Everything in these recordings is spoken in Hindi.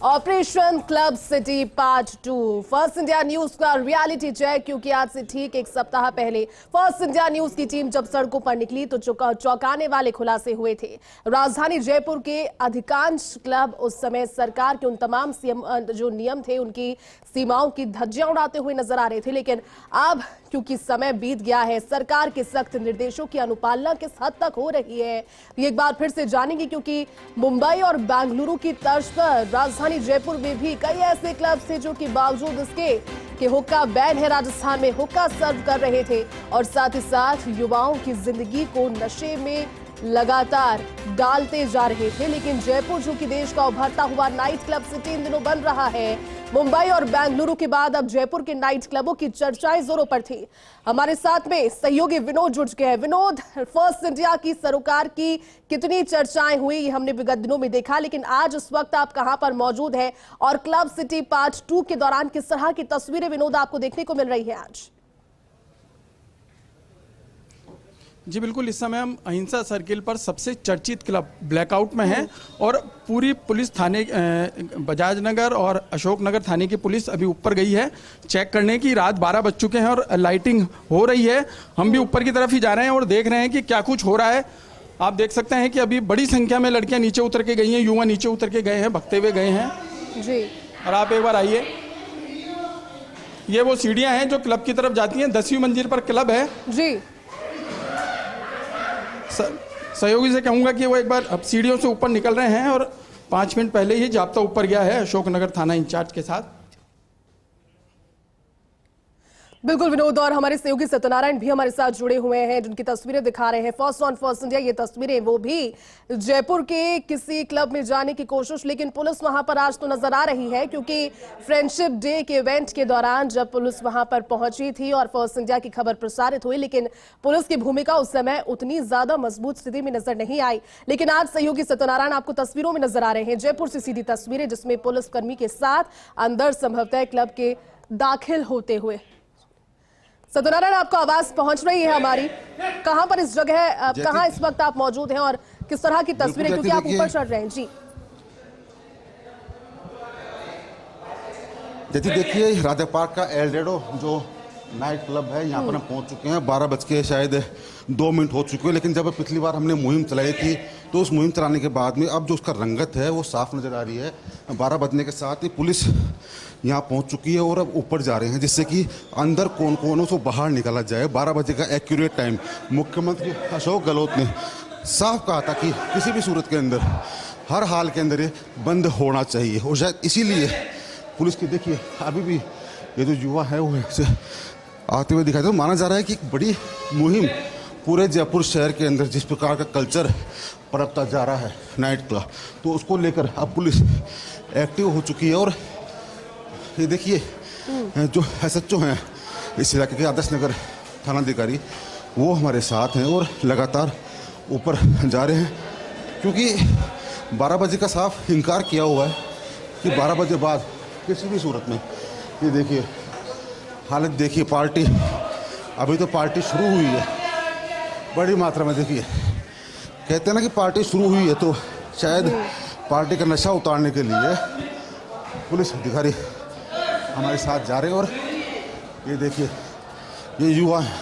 Operation club city part 2 first India news का रियलिटी चेक, क्योंकि आज से ठीक एक सप्ताह पहले फर्स्ट इंडिया न्यूज की टीम जब सड़कों पर निकली तो चौंकाने वाले खुलासे हुए थे। राजधानी जयपुर के अधिकांश क्लब उस समय सरकार के उन तमाम जो नियम थे उनकी सीमाओं की धज्जियां उड़ाते हुए नजर आ रहे थे, लेकिन अब क्योंकि समय बीत गया है, सरकार के सख्त निर्देशों की अनुपालना किस हद तक हो रही है ये एक बार फिर से जानेंगे, क्योंकि मुंबई और बेंगलुरु की तर्ज पर राजधानी जयपुर में भी कई ऐसे क्लब थे जो कि बावजूद इसके कि हुक्का बैन है, राजस्थान में हुक्का सर्व कर रहे थे और साथ ही साथ युवाओं की जिंदगी को नशे में लगातार डालते जा रहे थे। लेकिन जयपुर जो कि देश का उभरता हुआ नाइट क्लब सिटी इन दिनों बन रहा है, मुंबई और बेंगलुरु के बाद अब जयपुर के नाइट क्लबों की चर्चाएं जोरों पर थी। हमारे साथ में सहयोगी विनोद जुड़ चुके हैं। विनोद, फर्स्ट इंडिया की सरोकार की कितनी चर्चाएं हुई ये हमने विगत दिनों में देखा, लेकिन आज इस वक्त आप कहां पर मौजूद हैं और क्लब सिटी पार्ट 2 के दौरान किस तरह की तस्वीरें विनोद आपको देखने को मिल रही है आज? जी बिल्कुल, इस समय हम अहिंसा सर्किल पर सबसे चर्चित क्लब ब्लैकआउट में हैं और पूरी पुलिस थाने बजाज नगर और अशोक नगर थाने की पुलिस अभी ऊपर गई है चेक करने की। रात 12 बज चुके हैं और लाइटिंग हो रही है। हम भी ऊपर की तरफ ही जा रहे हैं और देख रहे हैं कि क्या कुछ हो रहा है। आप देख सकते हैं कि अभी बड़ी संख्या में लड़कियां नीचे उतर के गई हैं, युवा नीचे उतर के गए हैं, भगते हुए गए हैं जी। और आप एक बार आइए, ये वो सीढ़ियां हैं जो क्लब की तरफ जाती हैं। 10वीं मंजिल पर क्लब है जी। सहयोगी से कहूंगा कि वो एक बार अब सीढ़ियों से ऊपर निकल रहे हैं और 5 मिनट पहले ही जाब्ता ऊपर गया है अशोकनगर थाना इंचार्ज के साथ। बिल्कुल विनोद, और हमारे सहयोगी सत्यनारायण भी हमारे साथ जुड़े हुए हैं जिनकी तस्वीरें दिखा रहे हैं। फर्स्ट ऑन फर्स्ट इंडिया ये तस्वीरें, वो भी जयपुर के किसी क्लब में जाने की कोशिश, लेकिन पुलिस वहां पर आज तो नजर आ रही है, क्योंकि फ्रेंडशिप डे के इवेंट के दौरान जब पुलिस वहां पर पहुंची थी और फर्स्ट इंडिया की खबर प्रसारित हुई, लेकिन पुलिस की भूमिका उस समय उतनी ज्यादा मजबूत स्थिति में नजर नहीं आई। लेकिन आज सहयोगी सत्यनारायण आपको तस्वीरों में नजर आ रहे हैं, जयपुर से सीधी तस्वीरें जिसमें पुलिसकर्मी के साथ अंदर संभवतः क्लब के दाखिल होते हुए। सत्यनारायण, आपको आवाज पहुंच रही है हमारी? कहां पर इस जगह कहां इस वक्त आप मौजूद हैं और किस तरह की तस्वीरें, क्योंकि आप ऊपर चढ़ रहे हैं जी? जैसे देखिए, राजा पार्क का एल्डेडो जो नाइट क्लब है, यहाँ पर हम पहुंच चुके हैं। 12 बज के शायद 2 मिनट हो चुके हैं, लेकिन जब पिछली बार हमने मुहिम चलाई थी तो उस मुहिम चलाने के बाद में अब जो उसका रंगत है वो साफ नज़र आ रही है। 12 बजने के साथ ही पुलिस यहाँ पहुँच चुकी है और अब ऊपर जा रहे हैं, जिससे कि अंदर कौन कौन है उसको बाहर निकाला जाए। 12 बजे का एक्यूरेट टाइम मुख्यमंत्री अशोक गहलोत ने साफ कहा था कि किसी भी सूरत के अंदर, हर हाल के अंदर ये बंद होना चाहिए। और शायद इसीलिए पुलिस की देखिए अभी भी ये जो युवा है वो ऐसे आते हुए दिखाई दे। तो माना जा रहा है कि एक बड़ी मुहिम पूरे जयपुर शहर के अंदर जिस प्रकार का कल्चर पनपता जा रहा है नाइट क्लब, तो उसको लेकर अब पुलिस एक्टिव हो चुकी है। और ये देखिए जो SHO हैं इस इलाके के, आदर्श नगर थानाधिकारी, वो हमारे साथ हैं और लगातार ऊपर जा रहे हैं, क्योंकि 12 बजे का साफ इनकार किया हुआ है कि 12 बजे बाद किसी भी सूरत में। ये देखिए हालत देखिए, पार्टी अभी तो पार्टी शुरू हुई है बड़ी मात्रा में। देखिए कहते हैं ना कि पार्टी शुरू हुई है, तो शायद पार्टी का नशा उतारने के लिए पुलिस अधिकारी हमारे साथ जा रहे हैं। और ये देखिए ये युवा हैं,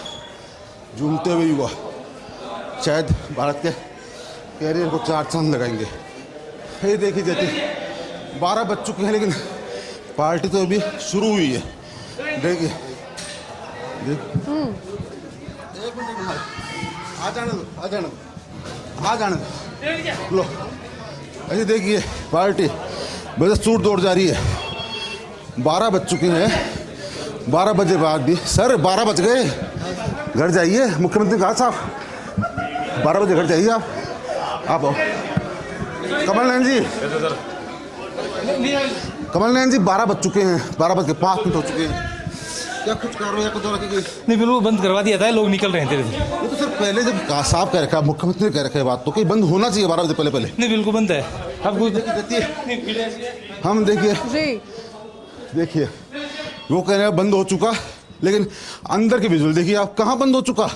झूमते हुए युवा, शायद भारत के कैरियर को 4 चांद लगाएंगे। ये देखिए जैसे 12 बज चुके हैं, लेकिन पार्टी तो अभी शुरू हुई है। देखिए एक मिनट, आ जाने दो, आ जाने दो, आ जाने दो, लो। अरे देखिए पार्टी बस सूट दौड़ जा रही है। 12 बज चुके हैं, 12 बजे बाद भी सर 12 बज गए, घर जाइए। मुख्यमंत्री कहा साहब 12 बजे घर जाइए आप आओ। कमल नयन जी, कमल नयन जी 12 बज चुके हैं, 12 बज के 5 मिनट हो चुके हैं। क्या कुछ कार्रवाई आपको द्वारा की गई? नहीं, बिल्कुल बंद करवा दिया था, लोग निकल रहे थे। ये तो सर पहले जब साफ कह रखा, मुख्यमंत्री ने कह रखा है बात, तो कहीं बंद होना चाहिए 12 बजे पहले। नहीं बिल्कुल बंद है। अब हम देखिए देखिए वो कह रहे हैं बंद हो चुका, लेकिन अंदर के विजुअल देखिए आप, कहाँ बंद हो चुका,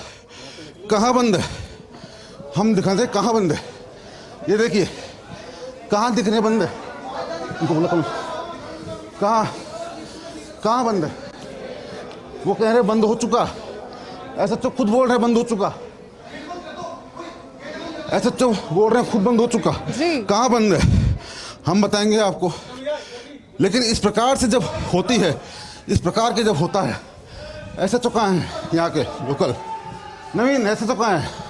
कहाँ बंद है, हम दिखाते हैं कहाँ बंद है। ये देखिए कहाँ दिख रहे बंद है, उनको बोला कहाँ कहाँ बंद है? वो कह रहे बंद हो चुका। ऐसा तो खुद बोल रहे बंद हो चुका। ऐसा तो बोल रहे हैं खुद बंद हो चुका। कहाँ बंद है हम बताएंगे आपको। लेकिन इस प्रकार से जब होती है, इस प्रकार के जब होता है, ऐसे तो कहाँ है यहाँ के लोकल नवीन? ऐसे तो कहाँ है?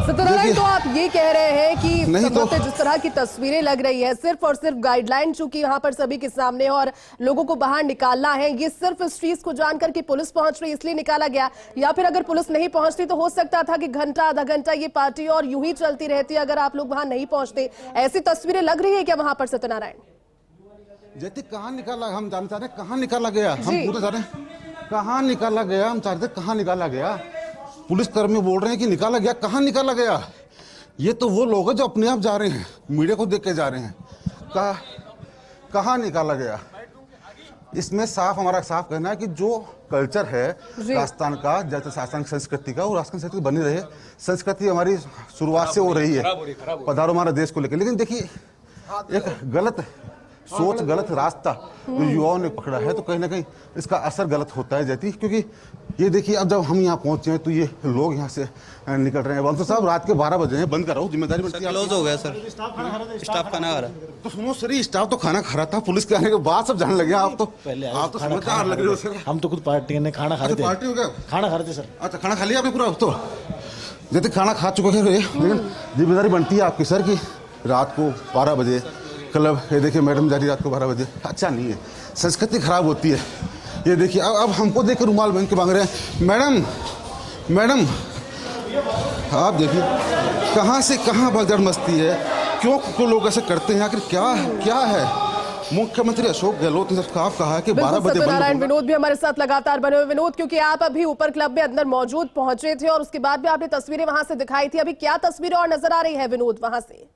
सत्यनारायण, तो आप ये कह रहे हैं कि नहीं तो जिस तरह की तस्वीरें लग रही है, सिर्फ और सिर्फ गाइडलाइन चूंकि यहाँ पर सभी के सामने और लोगों को बाहर निकालना है, ये सिर्फ इस चीज को जानकर कि पुलिस पहुंच रही इसलिए निकाला गया, या फिर अगर पुलिस नहीं पहुंचती तो हो सकता था कि घंटा आधा घंटा ये पार्टी और यूं ही चलती रहती अगर आप लोग वहां नहीं पहुंचते। ऐसी तस्वीरें लग रही है क्या वहां पर सत्यनारायण? जैसे कहाँ निकाला, हम जानते हैं कहाँ निकाला गया, हम पूरे जाने कहाँ निकाला गया, हम चाहते कहाँ निकाला गया। पुलिस कर्मी बोल रहे हैं कि निकाला गया, कहाँ निकाला गया? ये तो वो लोग हैं जो अपने आप जा रहे हैं, मीडिया को देख के जा रहे हैं। कहाँ निकाला गया? इसमें साफ हमारा साफ कहना है कि जो कल्चर है राजस्थान का, जैसे शासन संस्कृति का, वो राजस्थान संस्कृति बनी रहे। संस्कृति हमारी शुरुआत से हो रही है, पधारो हमारे देश को लेकर। लेकिन देखिए एक गलत सोच, गलत रास्ता जो युवाओं ने पकड़ा है, तो कहीं ना कहीं इसका असर गलत होता है जैती। क्योंकि ये देखिए अब जब हम यहाँ पहुंचे हैं तो ये लोग यहाँ से निकल रहे हैं। वंशु साहब रात के 12 बजे हैं, बंद कराओ, जिम्मेदारी बनती है। क्लोज हो गया सर, स्टाफ खाना खा रहा है। तो सुनो सर, स्टाफ तो खाना खा रहा था, पुलिस के आने के बाद सब जाने लगे। आप तो समझदार लग रहे हो सर। हम तो खुद पार्टी ने खाना खा रहे थे। पार्टी हो गया, खाना खा रहे थे सर। अच्छा खाना खा लिया आपने पूरा? तो जैसे खाना खा चुके हैं, लेकिन जिम्मेदारी बनती है आपकी सर की रात को 12 बजे क्लब, ये देखिए मैडम जा रही रात को 12 बजे, अच्छा नहीं है, संस्कृति खराब होती है। ये देखिए अब हमको देख कर रुमाल बन के मांग रहे हैं। मैडम आप देखिए कहाँ से कहाँ भगदड़ मस्ती है, क्यों लोग ऐसे करते हैं, आखिर क्या है? मुख्यमंत्री अशोक गहलोत ने साफ कहा है कि 12 बजे सत्यनारायण विनोद भी हमारे साथ लगातार बने हुए। विनोद, क्योंकि आप अभी ऊपर क्लब में अंदर मौजूद पहुंचे थे और उसके बाद भी आपने तस्वीरें वहां से दिखाई थी, अभी क्या तस्वीरें और नजर आ रही है विनोद वहां से?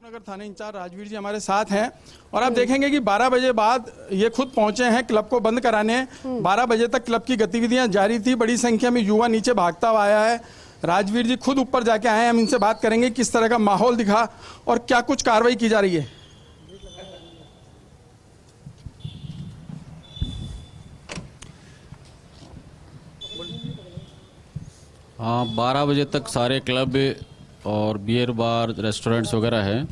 नगर थाने इंचार्ज राजवीर जी हमारे साथ हैं और आप देखेंगे कि 12 बजे बाद ये खुद पहुंचे हैं क्लब को बंद कराने। 12 बजे तक क्लब की गतिविधियां जारी थी, बड़ी संख्या में युवा नीचे भागता हुआ आया है। राजवीर जी खुद ऊपर जाके आए हैं, हम इनसे बात करेंगे किस तरह का माहौल दिखा और क्या कुछ कार्रवाई की जा रही है। हाँ, 12 बजे तक सारे क्लब और बियर बार, रेस्टोरेंट्स वगैरह हैं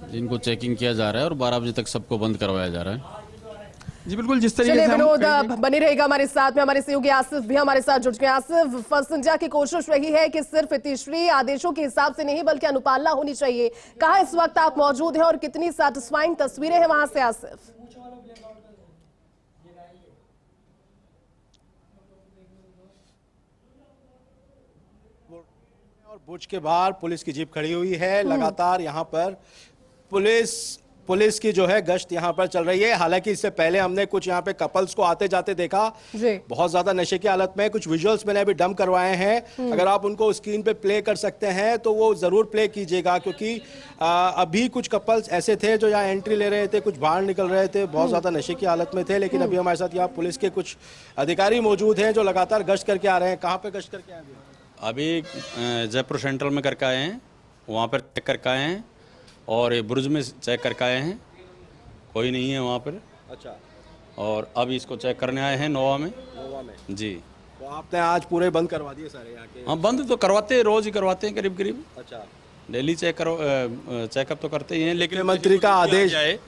जिनको चेकिंग किया जा रहा है और 12 बजे तक सबको बंद करवाया जा रहा है। जी बिल्कुल, जिस तरीके से विनोद बनी रहेगा हमारे साथ में, हमारे सहयोगी आसिफ भी हमारे साथ जुड़ गए। आसिफ, फर्स्ट इंडिया की कोशिश रही है कि सिर्फ तीसरी आदेशों के हिसाब से नहीं बल्कि अनुपालना होनी चाहिए। कहाँ इस वक्त आप मौजूद हैं और कितनी सैटिस्फाइंग तस्वीरें हैं वहां से आसिफ? और बुर्ज के बाहर पुलिस की जीप खड़ी हुई है। लगातार यहाँ पर पुलिस की जो है गश्त यहाँ पर चल रही है। हालांकि इससे पहले हमने कुछ यहाँ पे कपल्स को आते जाते देखा, बहुत ज्यादा नशे की हालत में। कुछ विजुअल्स मैंने अभी डंप करवाए हैं, अगर आप उनको स्क्रीन पे प्ले कर सकते हैं तो वो जरूर प्ले कीजिएगा, क्योंकि अभी कुछ कपल्स ऐसे थे जो यहाँ एंट्री ले रहे थे, कुछ बाहर निकल रहे थे, बहुत ज्यादा नशे की हालत में थे। लेकिन अभी हमारे साथ यहाँ पुलिस के कुछ अधिकारी मौजूद हैं जो लगातार गश्त करके आ रहे हैं। कहाँ पे गश्त करके आए हैं? अभी जयपुर सेंट्रल में करके आए हैं, वहाँ पर चेक करके आए हैं और ये बुर्ज में चेक करके आए हैं, कोई नहीं है वहाँ पर। अच्छा, और अब इसको चेक करने आए हैं नोवा में जी। तो आपने आज पूरे बंद करवा दिए सारे यहाँ के? हाँ, बंद तो करवाते हैं, रोज ही करवाते हैं करीब। अच्छा, डेली चेकअप तो करते ही हैं। लेकिन मंत्री का आदेश जाए,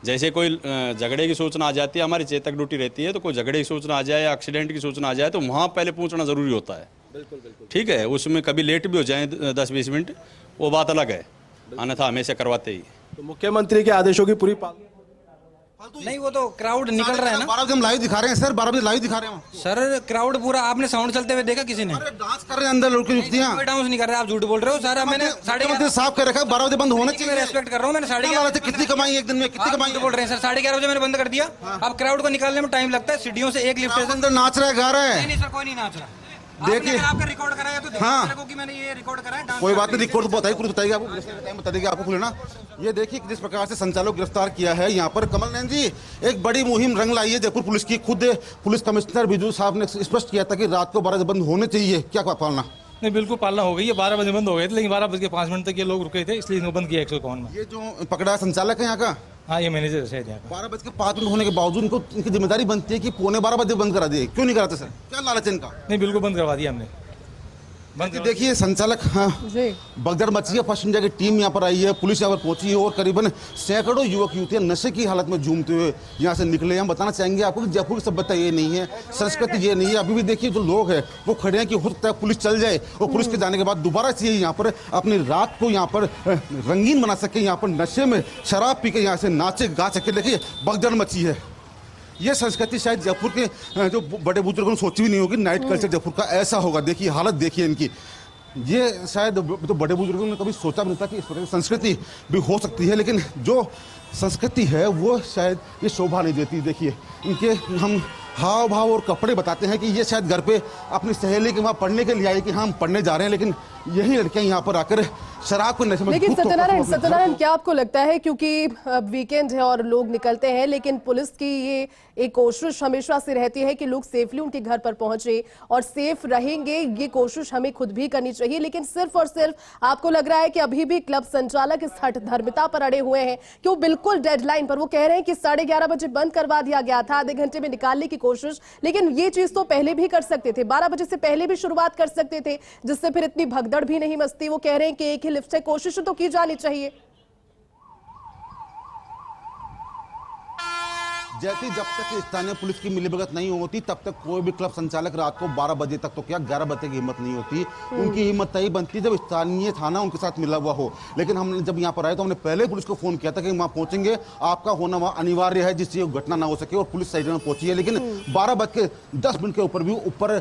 जैसे कोई झगड़े की सूचना आ जाती है, हमारी चेतक ड्यूटी रहती है, तो कोई झगड़े की सूचना आ जाए या एक्सीडेंट की सूचना आ जाए तो वहाँ पहले पहुँचना जरूरी होता है। बिल्कुल बिल्कुल, ठीक है, उसमें कभी लेट भी हो जाए 10-20 मिनट, वो बात अलग है, अन्यथा हमेशा करवाते ही। तो मुख्यमंत्री के आदेशों की पूरी पालना नहीं, वो तो क्राउड निकल रहा है ना। 12 बजे हम लाइव दिखा रहे हैं सर, 12 बजे लाइव दिखा रहे हैं सर क्राउड पूरा, आपने साउंड चलते हुए देखा किसी ने? अरे डांस कर रहे हैं अंदर लड़के युवतियां। कोई डांस नहीं कर रहे, आप झूठ बोल रहे हो सर। मैंने 11:30 साफ कर रखा है, 12 बजे बंद होना चाहिए। रेस्पेक्ट कर रहा हूँ, मैंने 11:30 कितनी कमाई एक दिन में, कितनी कमाई बोल रहे हैं सर। 11:30 बजे मैंने बंद कर दिया। अब क्राउड को निकालने में टाइम लगता है, सीढ़ियों से एक लिफ्ट अंदर नाच रहा है, गा रहा है। नहीं सर, कोई नहीं नाच रहा। देखिए आपका रिकॉर्ड कराया तो देखिए हाँ। मेरे को कि मैंने ये रिकॉर्ड कराया डांस कोई बात नहीं, रिकॉर्ड तो बताइए, पुलिस बताएगी आपको, पुलिस का टाइम बता देगी आपको खुलना। ये देखिए कि जिस प्रकार से संचालक को गिरफ्तार किया है यहाँ पर। कमल नैन जी, एक बड़ी मुहिम रंग लाई है जयपुर पुलिस की। खुद पुलिस कमिश्नर बिजू साहब ने स्पष्ट किया था कि रात को 12 बजे बंद होने चाहिए, क्या पालना? नहीं, बिल्कुल पालना हो गई है। 12 बजे बंद हो गए थे, लेकिन 12:05 तक ये लोग रुके थे, इसलिए इनको बंद किया 151 में। ये जो पकड़ा संचालक है यहाँ का, हाँ, ये मैनेजर है शायद यहाँ का। 12:05 होने के बावजूद इनको इनकी जिम्मेदारी बनती है कि 12:15 बजे बंद करा दिए, क्यों नहीं कराते सर? क्या लालच है इनका? नहीं, बिल्कुल बंद करवा दिया हमने। देखिए संचालक, हाँ, भगदड़ मची है। फर्स्ट इंडिया की टीम यहाँ पर आई है, पुलिस यहाँ पर पहुंची है और करीबन सैकड़ों युवक युवतियां नशे की हालत में झूमते हुए यहाँ से निकले। हम बताना चाहेंगे आपको कि जयपुर की सभ्यता ये नहीं है, संस्कृति ये नहीं है। अभी भी देखिए जो लोग हैं वो खड़े हैं कि हो सकता है पुलिस चल जाए और पुलिस के जाने के बाद दोबारा से यहाँ पर अपनी रात को यहाँ पर रंगीन बना सके, यहाँ पर नशे में शराब पी के यहाँ से नाचे गा सके। देखिए भगदड़ मची है। ये संस्कृति शायद जयपुर के जो बड़े बुजुर्गों ने सोची भी नहीं होगी, नाइट कल्चर जयपुर का ऐसा होगा। देखिए हालत देखिए इनकी। ये शायद तो बड़े बुजुर्गों ने कभी सोचा भी नहीं था कि इस तरह की संस्कृति भी हो सकती है, लेकिन जो संस्कृति है वो शायद ये शोभा नहीं देती। देखिए इनके हम हाव भाव और कपड़े बताते हैं कि ये शायद घर पे अपनी सहेली के वहाँ पढ़ने के लिए आई कि हाँ हम पढ़ने जा रहे हैं, लेकिन यही लड़कियां यहाँ पर आकर शराब को नशे में। लेकिन सत्यनारायण क्या आपको लगता है, क्योंकि वीकेंड है और लोग निकलते हैं, लेकिन पुलिस की ये एक कोशिश हमेशा से रहती है कि लोग सेफली उनके घर पर पहुंचे और सेफ रहेंगे, ये कोशिश हमें खुद भी करनी चाहिए। लेकिन सिर्फ और सिर्फ आपको लग रहा है कि अभी भी क्लब संचालक इस हठधर्मिता पर अड़े हुए हैं कि वो बिल्कुल डेडलाइन पर, वो कह रहे हैं कि 11:30 बजे बंद करवा दिया गया था, आधे घंटे में निकालने की कोशिश, लेकिन ये चीज तो पहले भी कर सकते थे, 12 बजे से पहले भी शुरुआत कर सकते थे, जिससे फिर इतनी भगदड़ भी नहीं मचती। वो कह रहे हैं कि एक ही लिफ्ट से कोशिश तो की जानी चाहिए। जैसे जब तक स्थानीय पुलिस की मिलीभगत नहीं होती तब तक कोई भी क्लब संचालक रात को 12 बजे तक तो क्या 11 बजे की हिम्मत नहीं होती। उनकी हिम्मत तभी बनती है जब स्थानीय थाना उनके साथ मिला हुआ हो। लेकिन हमने जब यहाँ पर आए तो हमने पहले पुलिस को फोन किया था कि वहाँ पहुंचेंगे, आपका होना वहाँ अनिवार्य है जिससे घटना ना हो सके, और पुलिस सही में पहुंची है। लेकिन 12:10 के ऊपर भी ऊपर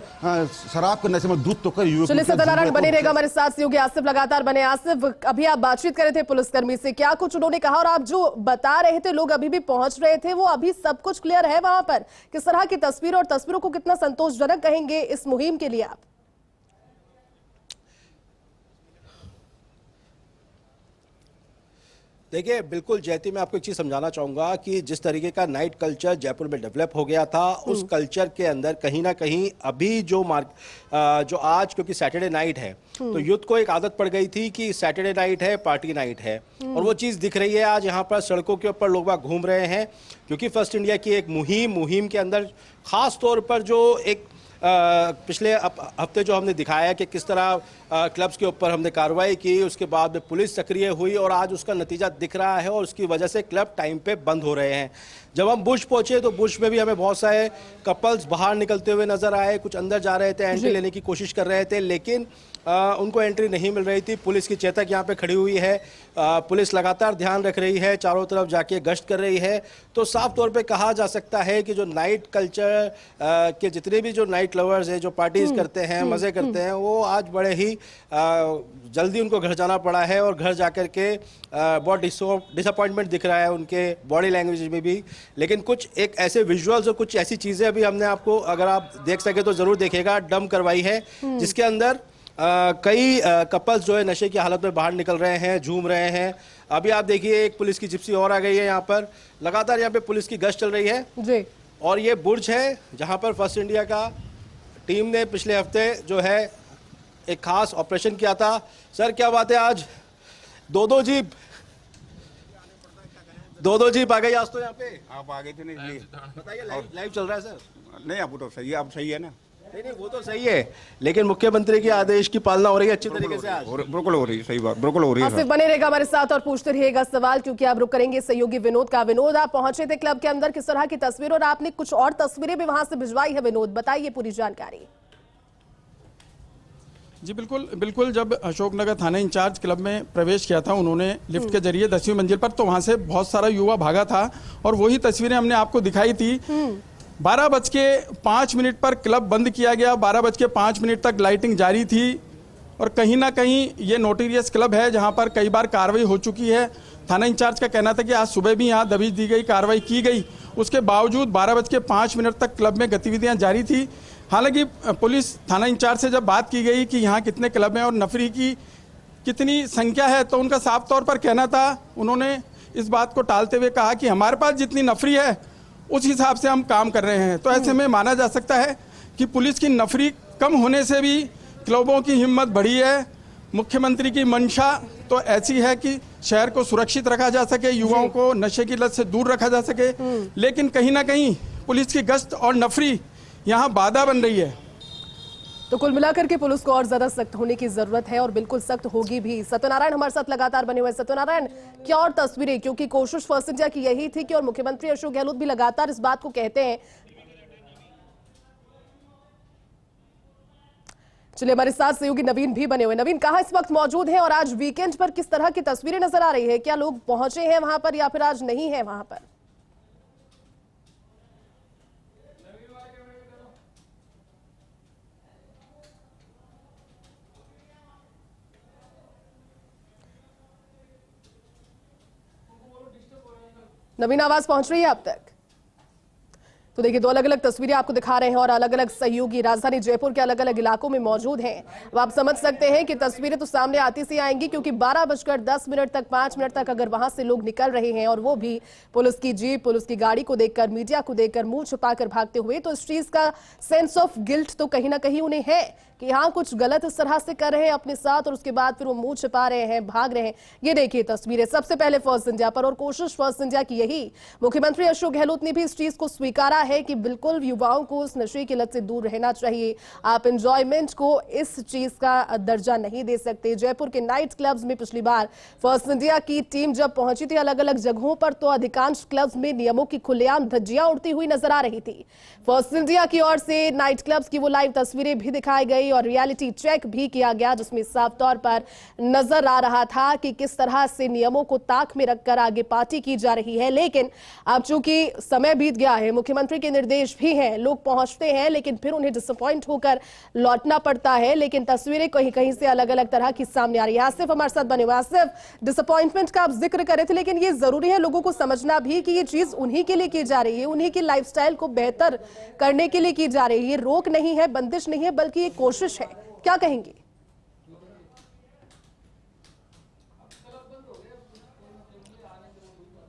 शराब के नशे में दूध तो कर युवक। चलिए सत्यनारायण बने रहेगा हमारे साथ, सहयोगी आसिफ लगातार बने। आसिफ, अभी आप बातचीत कर रहे थे पुलिसकर्मी से, क्या कुछ उन्होंने कहा और आप जो बता रहे थे लोग अभी भी पहुंच रहे थे, वो अभी सब कुछ क्लियर है वहां पर? किस तरह की तस्वीर और तस्वीरों को कितना संतोषजनक कहेंगे इस मुहिम के लिए आप? देखिए बिल्कुल जयती, मैं आपको एक चीज़ समझाना चाहूँगा कि जिस तरीके का नाइट कल्चर जयपुर में डेवलप हो गया था, उस कल्चर के अंदर कहीं ना कहीं अभी जो जो आज क्योंकि सैटरडे नाइट है तो यूथ को एक आदत पड़ गई थी कि सैटरडे नाइट है, पार्टी नाइट है, और वो चीज़ दिख रही है आज यहाँ पर सड़कों के ऊपर लोग बाग घूम रहे हैं। क्योंकि फर्स्ट इंडिया की एक मुहिम के अंदर खास तौर पर जो एक पिछले हफ्ते जो हमने दिखाया कि किस तरह क्लब्स के ऊपर हमने कार्रवाई की, उसके बाद में पुलिस सक्रिय हुई और आज उसका नतीजा दिख रहा है और उसकी वजह से क्लब टाइम पे बंद हो रहे हैं। जब हम बुश पहुंचे तो बुश में भी हमें बहुत सारे कपल्स बाहर निकलते हुए नजर आए, कुछ अंदर जा रहे थे, एंट्री लेने की कोशिश कर रहे थे, लेकिन उनको एंट्री नहीं मिल रही थी। पुलिस की चेतक यहाँ पे खड़ी हुई है, पुलिस लगातार ध्यान रख रही है, चारों तरफ जाके गश्त कर रही है। तो साफ तौर पे कहा जा सकता है कि जो नाइट कल्चर के जितने भी जो नाइट लवर्स हैं, जो पार्टीज करते हैं, मज़े करते हैं, वो आज बड़े ही जल्दी उनको घर जाना पड़ा है और घर जाकर के बहुत डिसअपॉइंटमेंट दिख रहा है उनके बॉडी लैंग्वेज में भी। लेकिन कुछ एक ऐसे विजुअल्स और कुछ ऐसी चीज़ें अभी हमने आपको, अगर आप देख सके तो ज़रूर देखेगा, डम करवाई है, जिसके अंदर कई कपल्स जो है नशे की हालत में बाहर निकल रहे हैं, झूम रहे हैं। अभी आप देखिए एक पुलिस की जिप्सी और आ गई है यहाँ पर, लगातार यहाँ पे पुलिस की गश्त चल रही है जी। और ये बुर्ज है जहाँ पर फर्स्ट इंडिया का टीम ने पिछले हफ्ते जो है एक खास ऑपरेशन किया था। सर क्या बात है, आज दो जीप आ गई आज तो यहाँ पे। आप आ गए थे नहीं, बताइए लाइव चल रहा है सर? नहीं अब तो सही है, अब सही है ना? नहीं वो तो सही है, लेकिन मुख्यमंत्री के आदेश की पालना हो रही है अच्छी तरीके से आज? बिल्कुल हो रही है, सही बात, बिल्कुल हो रही है। आसिफ बने रहेगा हमारे साथ और पूछते रहिएगा सवाल, क्योंकि आप रुक करेंगे सहयोगी विनोद का। विनोद, आप पहुंचे थे क्लब के अंदर, किस तरह की तस्वीर, और आपने कुछ और तस्वीरें भी वहां से भिजवाई है, विनोद बताइए पूरी जानकारी। जी बिल्कुल, जब अशोकनगर थाना इंचार्ज क्लब में प्रवेश किया था उन्होंने लिफ्ट के जरिए 10वीं मंजिल पर, तो वहां से बहुत सारा युवा भागा था और वही तस्वीरें हमने आपको दिखाई थी। 12:05 पर क्लब बंद किया गया, 12:05 तक लाइटिंग जारी थी और कहीं ना कहीं ये नोटोरियस क्लब है जहां पर कई बार कार्रवाई हो चुकी है। थाना इंचार्ज का कहना था कि आज सुबह भी यहाँ दबिश दी गई, कार्रवाई की गई, उसके बावजूद 12:05 तक क्लब में गतिविधियां जारी थी। हालांकि पुलिस थाना इंचार्ज से जब बात की गई कि यहाँ कितने क्लब हैं और नफरी की कितनी संख्या है, तो उनका साफ तौर पर कहना था, उन्होंने इस बात को टालते हुए कहा कि हमारे पास जितनी नफरी है उस हिसाब से हम काम कर रहे हैं। तो ऐसे में माना जा सकता है कि पुलिस की नफरी कम होने से भी क्लबों की हिम्मत बढ़ी है। मुख्यमंत्री की मंशा तो ऐसी है कि शहर को सुरक्षित रखा जा सके, युवाओं को नशे की लत से दूर रखा जा सके, लेकिन कहीं ना कहीं पुलिस की गश्त और नफरी यहाँ बाधा बन रही है। तो कुल मिलाकर के पुलिस को और ज्यादा सख्त होने की जरूरत है और बिल्कुल सख्त होगी भी। सत्यनारायण हमारे साथ लगातार बने हुए। सत्यनारायण, क्या और तस्वीरें, क्योंकि कोशिश फर्स्ट इंडिया की यही थी कि, और मुख्यमंत्री अशोक गहलोत भी लगातार इस बात को कहते हैं। चलिए, हमारे साथ सहयोगी नवीन भी बने हुए। नवीन, कहां इस वक्त मौजूद हैं और आज वीकेंड पर किस तरह की तस्वीरें नजर आ रही है? क्या लोग पहुंचे हैं वहां पर या फिर आज नहीं है वहां पर? नवीन, आवाज पहुंच रही है अब तक? तो देखिए, दो अलग अलग तस्वीरें आपको दिखा रहे हैं और अलग अलग सहयोगी राजधानी जयपुर के अलग अलग इलाकों में मौजूद हैं। अब आप समझ सकते हैं कि तस्वीरें तो सामने आती सी आएंगी, क्योंकि 12:10 तक 5 मिनट तक अगर वहां से लोग निकल रहे हैं और वो भी पुलिस की जीप, पुलिस की गाड़ी को देखकर, मीडिया को देखकर मुंह छुपाकर भागते हुए, तो इस चीज का सेंस ऑफ गिल्ट तो कहीं ना कहीं उन्हें है कि यहाँ कुछ गलत इस तरह से कर रहे हैं अपने साथ, और उसके बाद फिर वो मुंह छिपा रहे हैं, भाग रहे हैं। ये देखिए तस्वीरें सबसे पहले फर्स्ट इंडिया पर, और कोशिश फर्स्ट इंडिया की यही। मुख्यमंत्री अशोक गहलोत ने भी इस चीज को स्वीकारा है कि बिल्कुल युवाओं को उस नशे की लत से दूर रहना चाहिए। आप एंजॉयमेंट को इस चीज का दर्जा नहीं दे सकते। जयपुर के नाइट क्लब्स में पिछली बार फर्स्ट इंडिया की टीम जब पहुंची थी अलग अलग जगहों पर, तो अधिकांश क्लब्स में नियमों की खुलेआम धज्जियां उड़ती हुई नजर आ रही थी। फर्स्ट इंडिया की ओर से नाइट क्लब्स की वो लाइव तस्वीरें भी दिखाई गई और रियलिटी चेक भी किया गया, जिसमें साफ तौर पर नजर आ रहा था कि किस तरह से नियमों को ताक में रखकर आगे पार्टी की जा रही है। लेकिन अब चूंकि समय बीत गया है, मुख्यमंत्री के निर्देश भी हैं, लोग पहुंचते हैं लेकिन फिर उन्हें डिसअपॉइंट होकर लौटना पड़ता है। लेकिन तस्वीरें कहीं कहीं से अलग अलग तरह की सामने आ रही है। आसिफ हमारे साथ बने हुए। आसिफ, डिसअपॉइंटमेंट का आप जिक्र कर रहे थे, लेकिन ये जरूरी है लोगों को समझना भी कि ये चीज उन्हीं के लिए की जा रही है, उन्हीं की लाइफस्टाइल को बेहतर करने के लिए की जा रही है। ये रोक नहीं है, बंदिश नहीं है, बल्कि ये कोशिश है। क्या कहेंगे?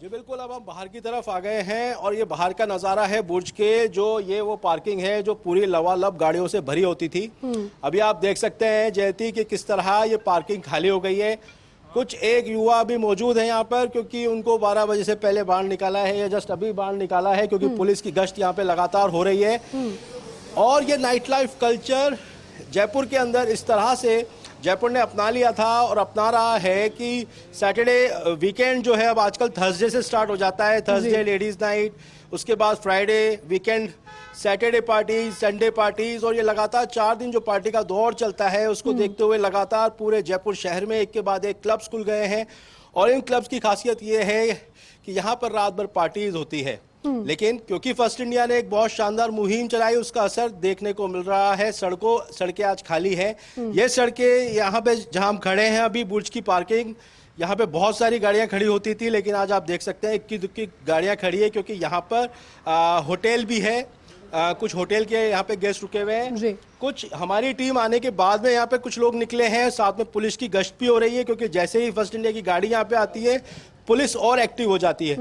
जी बिल्कुल, अब हम बाहर की तरफ आ गए हैं और ये बाहर का नज़ारा है बुर्ज के, जो ये वो पार्किंग है जो पूरी लबालब गाड़ियों से भरी होती थी। अभी आप देख सकते हैं जयती कि किस तरह ये पार्किंग खाली हो गई है। कुछ एक युवा भी मौजूद है यहाँ पर, क्योंकि उनको 12 बजे से पहले बाहर निकाला है या जस्ट अभी बाहर निकाला है, क्योंकि पुलिस की गश्त यहाँ पे लगातार हो रही है। और ये नाइट लाइफ कल्चर जयपुर के अंदर इस तरह से जयपुर ने अपना लिया था और अपना रहा है कि सैटरडे वीकेंड जो है अब आजकल थर्सडे से स्टार्ट हो जाता है। थर्सडे लेडीज नाइट, उसके बाद Friday weekend, Saturday parties, Sunday parties, और ये लगातार 4 दिन जो पार्टी का दौर चलता है उसको देखते हुए लगातार पूरे जयपुर शहर में एक के बाद एक क्लब्स खुल गए हैं। और इन क्लब्स की खासियत ये है कि यहाँ पर रात भर पार्टीज होती है। लेकिन क्योंकि फर्स्ट इंडिया ने एक बहुत शानदार मुहिम चलाई, उसका असर देखने को मिल रहा है। सड़कें आज खाली है। ये सड़कें यहाँ पे जहाँ हम खड़े हैं अभी, बुर्ज की पार्किंग, यहाँ पे बहुत सारी गाड़ियाँ खड़ी होती थी, लेकिन आज आप देख सकते हैं इक्की दुक्की गाड़ियाँ खड़ी है, क्योंकि यहाँ पर होटल भी है। कुछ होटल के यहाँ पे गेस्ट रुके हुए हैं। कुछ हमारी टीम आने के बाद में यहाँ पे कुछ लोग निकले हैं, साथ में पुलिस की गश्त भी हो रही है, क्योंकि जैसे ही फर्स्ट इंडिया की गाड़ी यहाँ पे आती है पुलिस और एक्टिव हो जाती है।